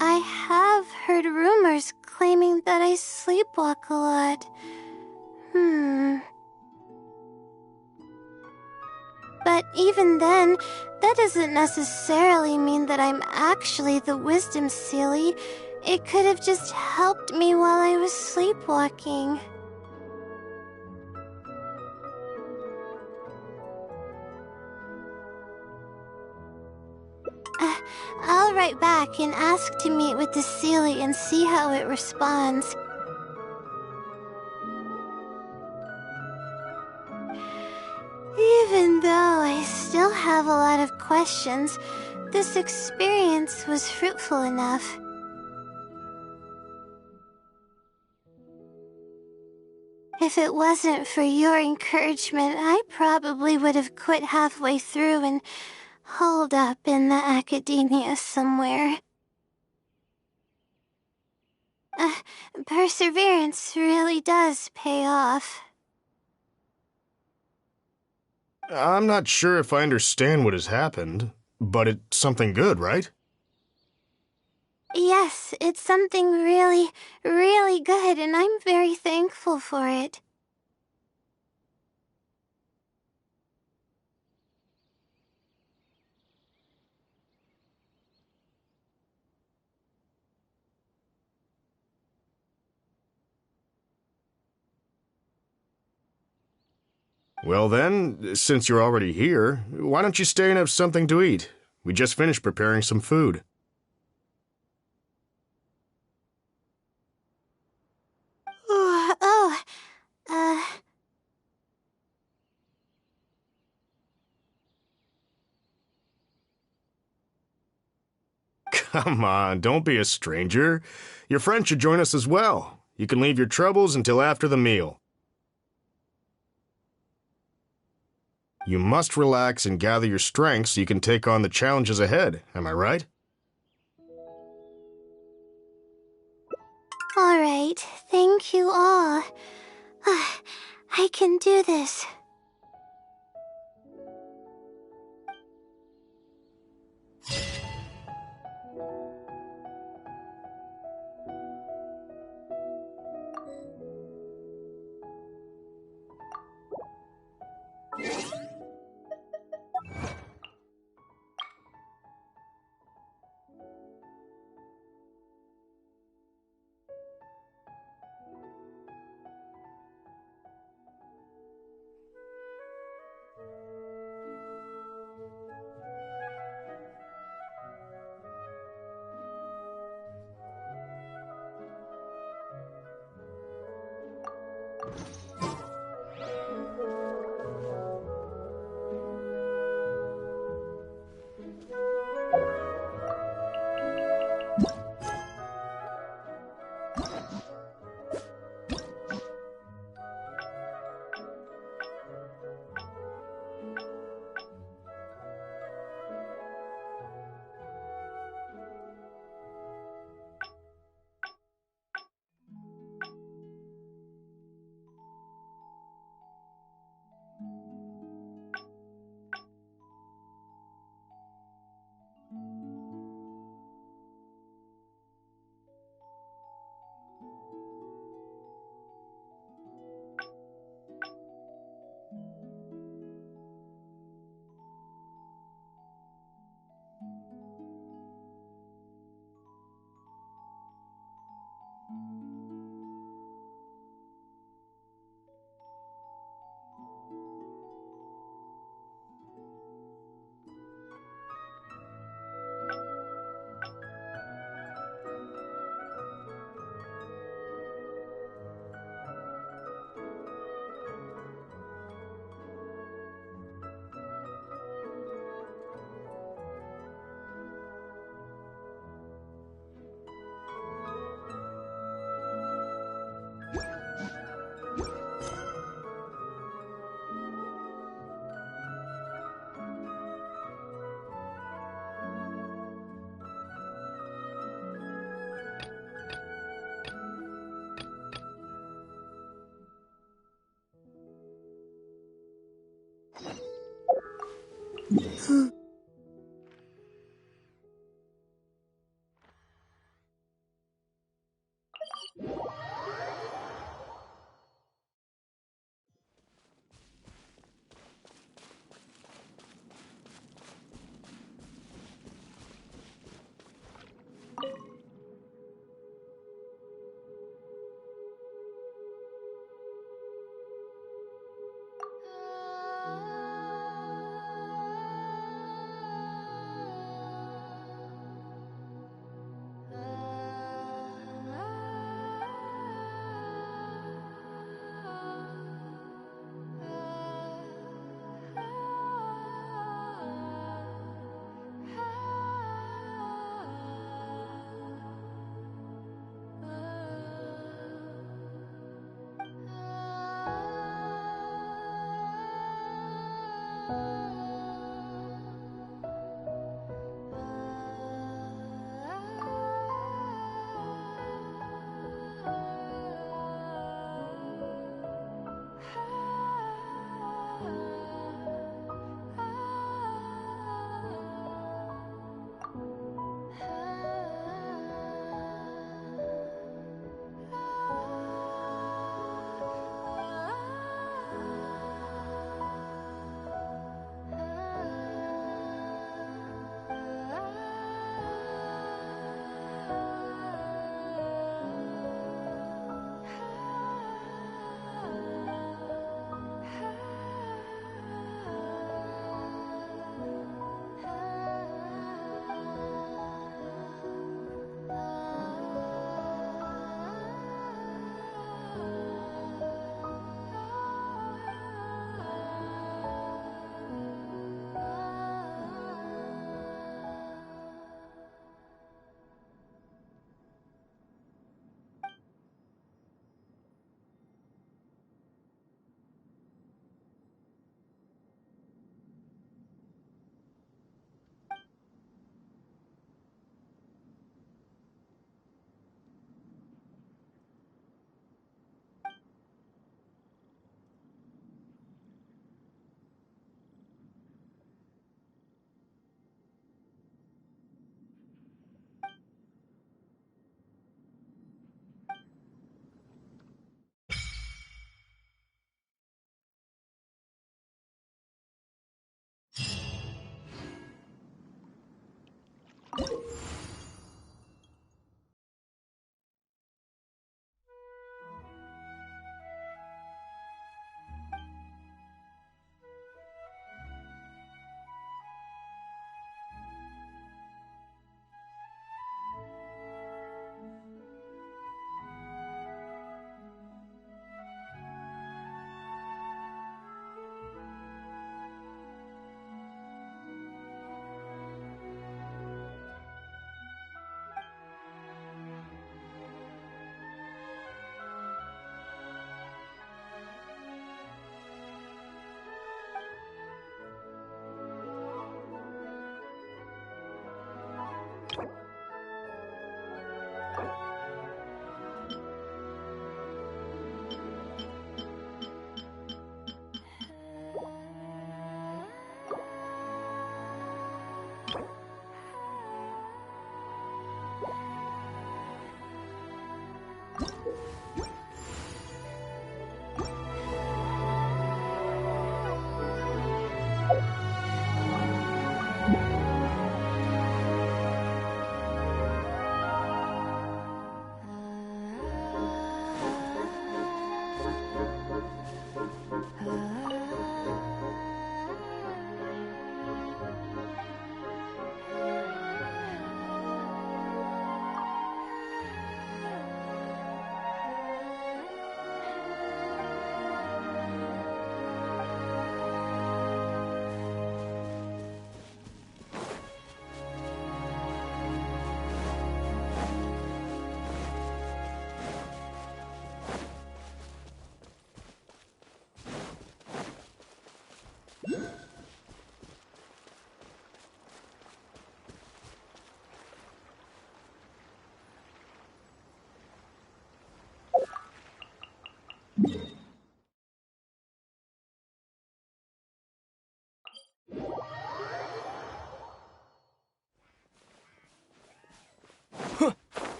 I have heard rumors claiming that I sleepwalk a lot. But even then, that doesn't necessarily mean that I'm actually the Wisdom Sealy. It could have just helped me while I was sleepwalking. I'll write back and ask to meet with the Sealy and see how it responds. have a lot of questions, this experience was fruitful enough. If it wasn't for your encouragement, I probably would have quit halfway through and holed up in the academia somewhere. Perseverance really does pay off. I'm not sure if I understand what has happened, but it's something good, right? Yes, it's something really, really good, and I'm very thankful for it. Well then, since you're already here, why don't you stay and have something to eat? We just finished preparing some food. Oh, Come on, don't be a stranger. Your friend should join us as well. You can leave your troubles until after the meal. You must relax and gather your strength so you can take on the challenges ahead, am I right? all right. Thank you all. I can do this.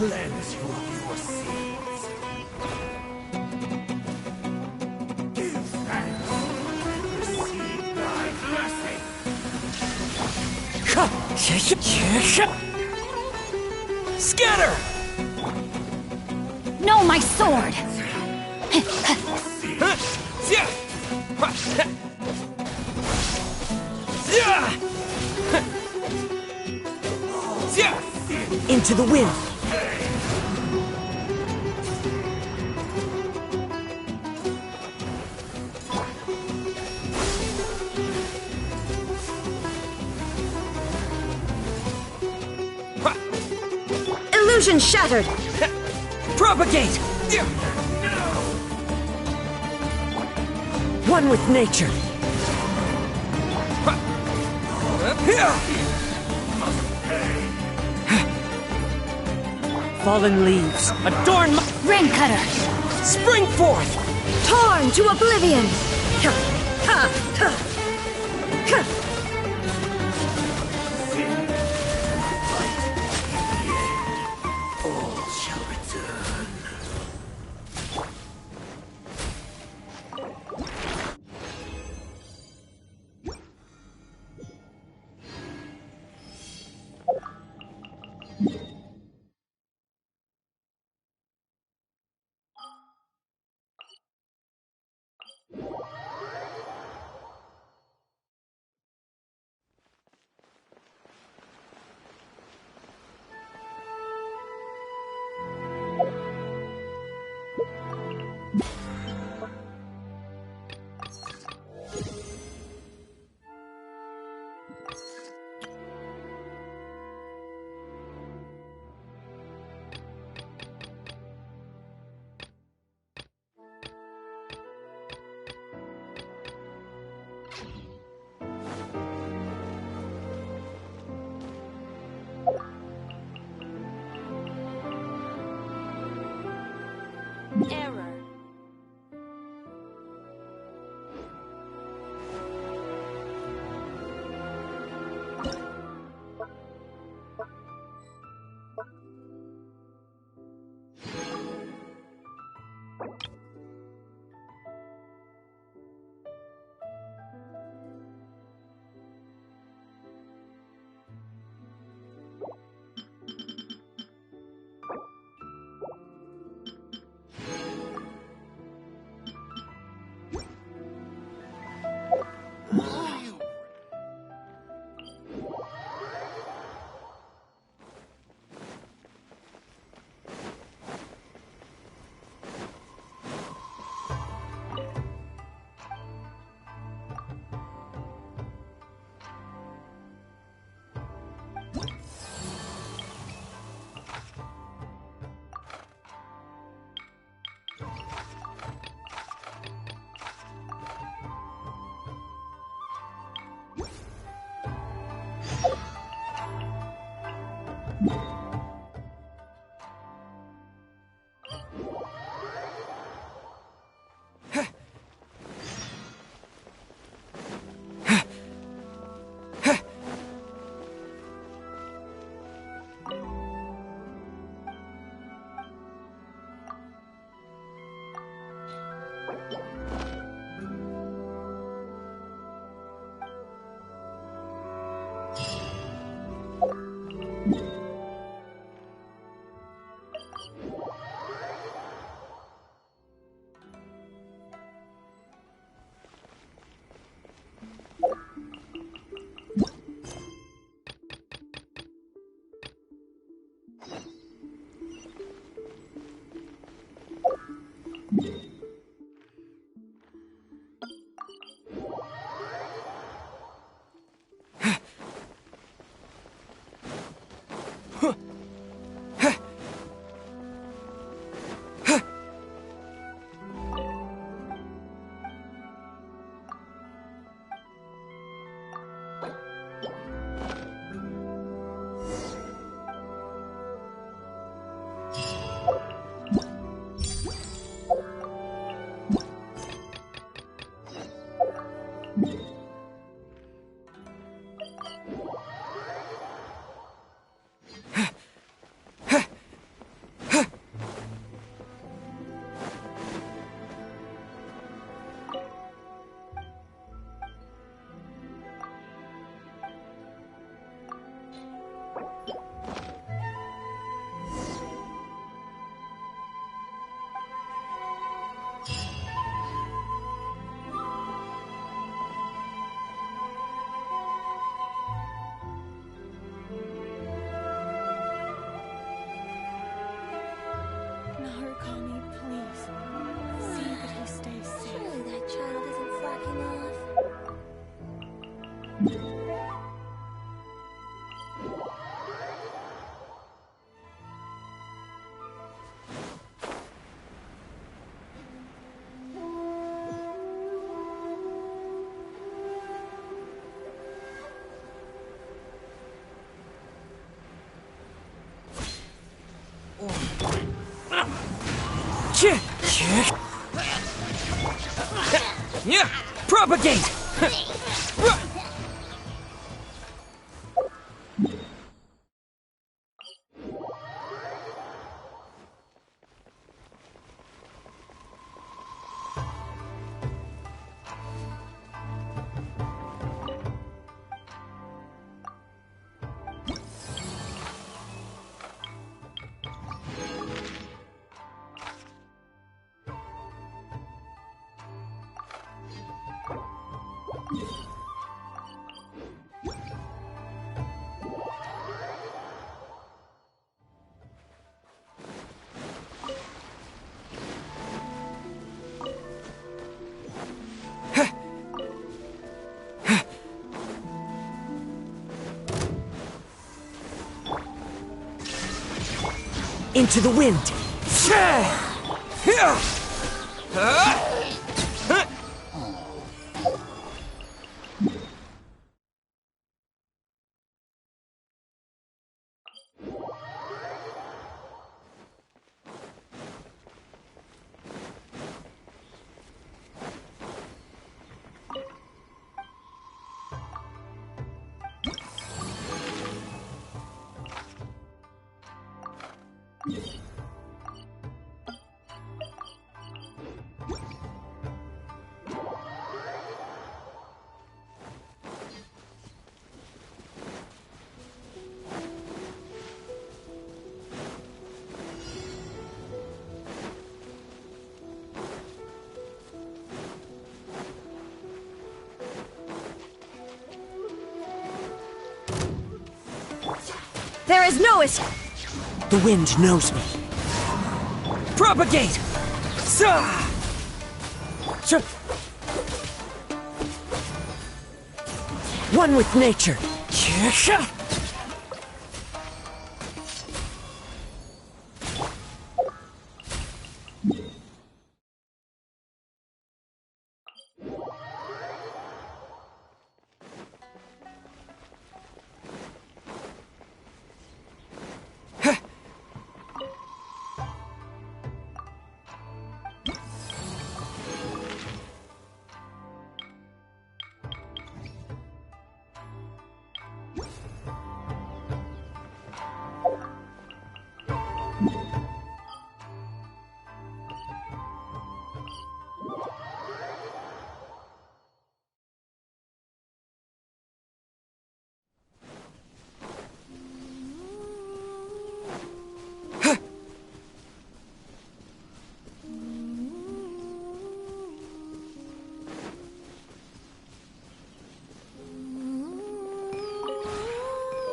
cleanse you of your sins. Give thanks. Receive my blessing. Scatter! No, my sword! Into the wind. Illusion shattered. Propagate! One with nature. Fallen leaves. Adorn my... Rain cutter! Spring forth! Torn to oblivion. Ha, ha, ha, ha. All shall return. Error. Yeah, propagate! Into the wind. There is no escape. The wind knows me. Propagate! One with nature.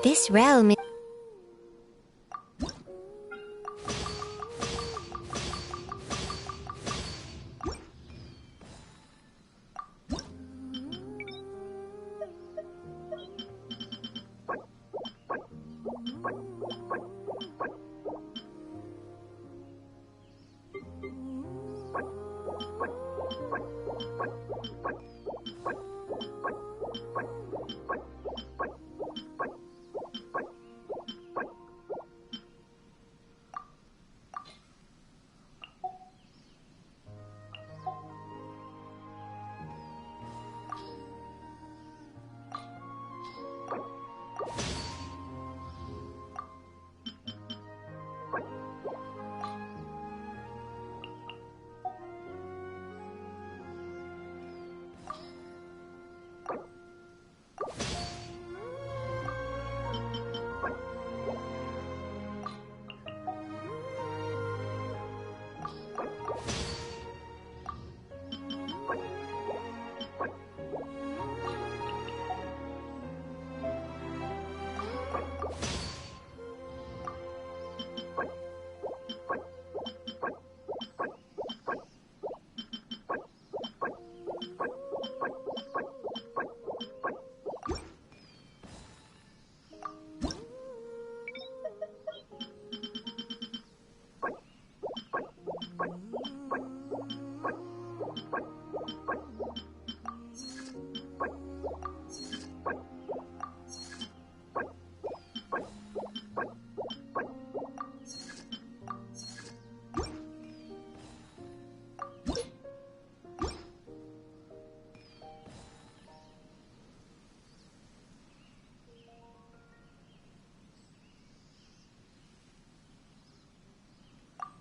This realm is...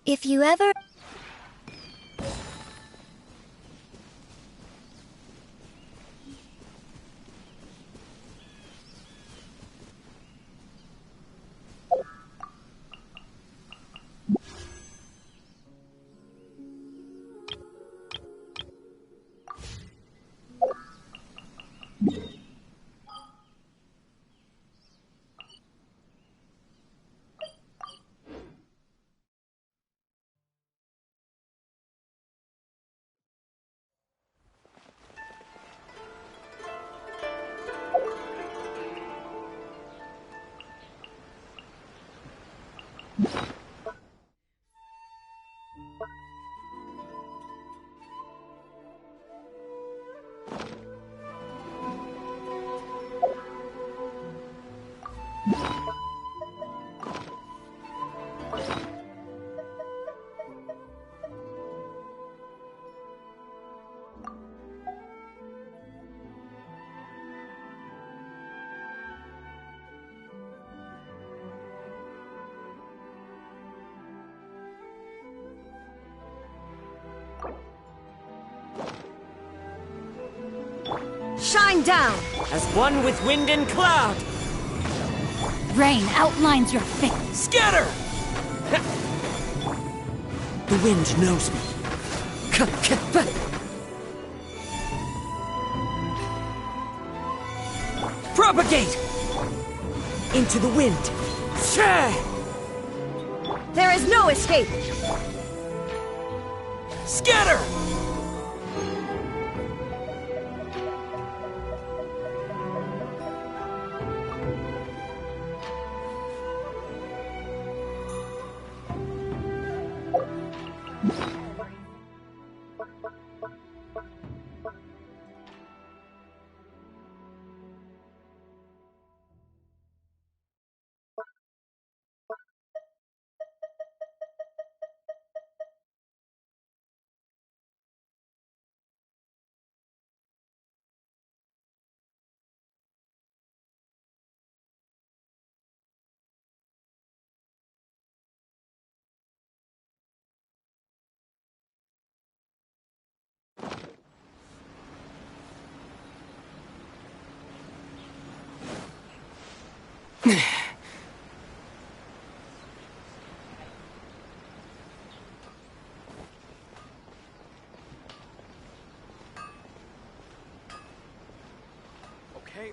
If you ever... Shine down! As one with wind and cloud! Rain outlines your fate. Scatter! The wind knows me. Propagate! Into the wind! There is no escape! Scatter!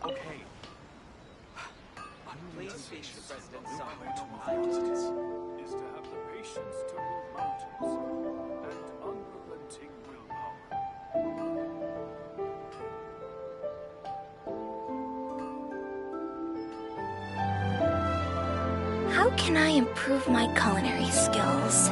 Okay. Please speak to President Summer. Is to have the patience to move mountains and unrelenting willpower. How can I improve my culinary skills?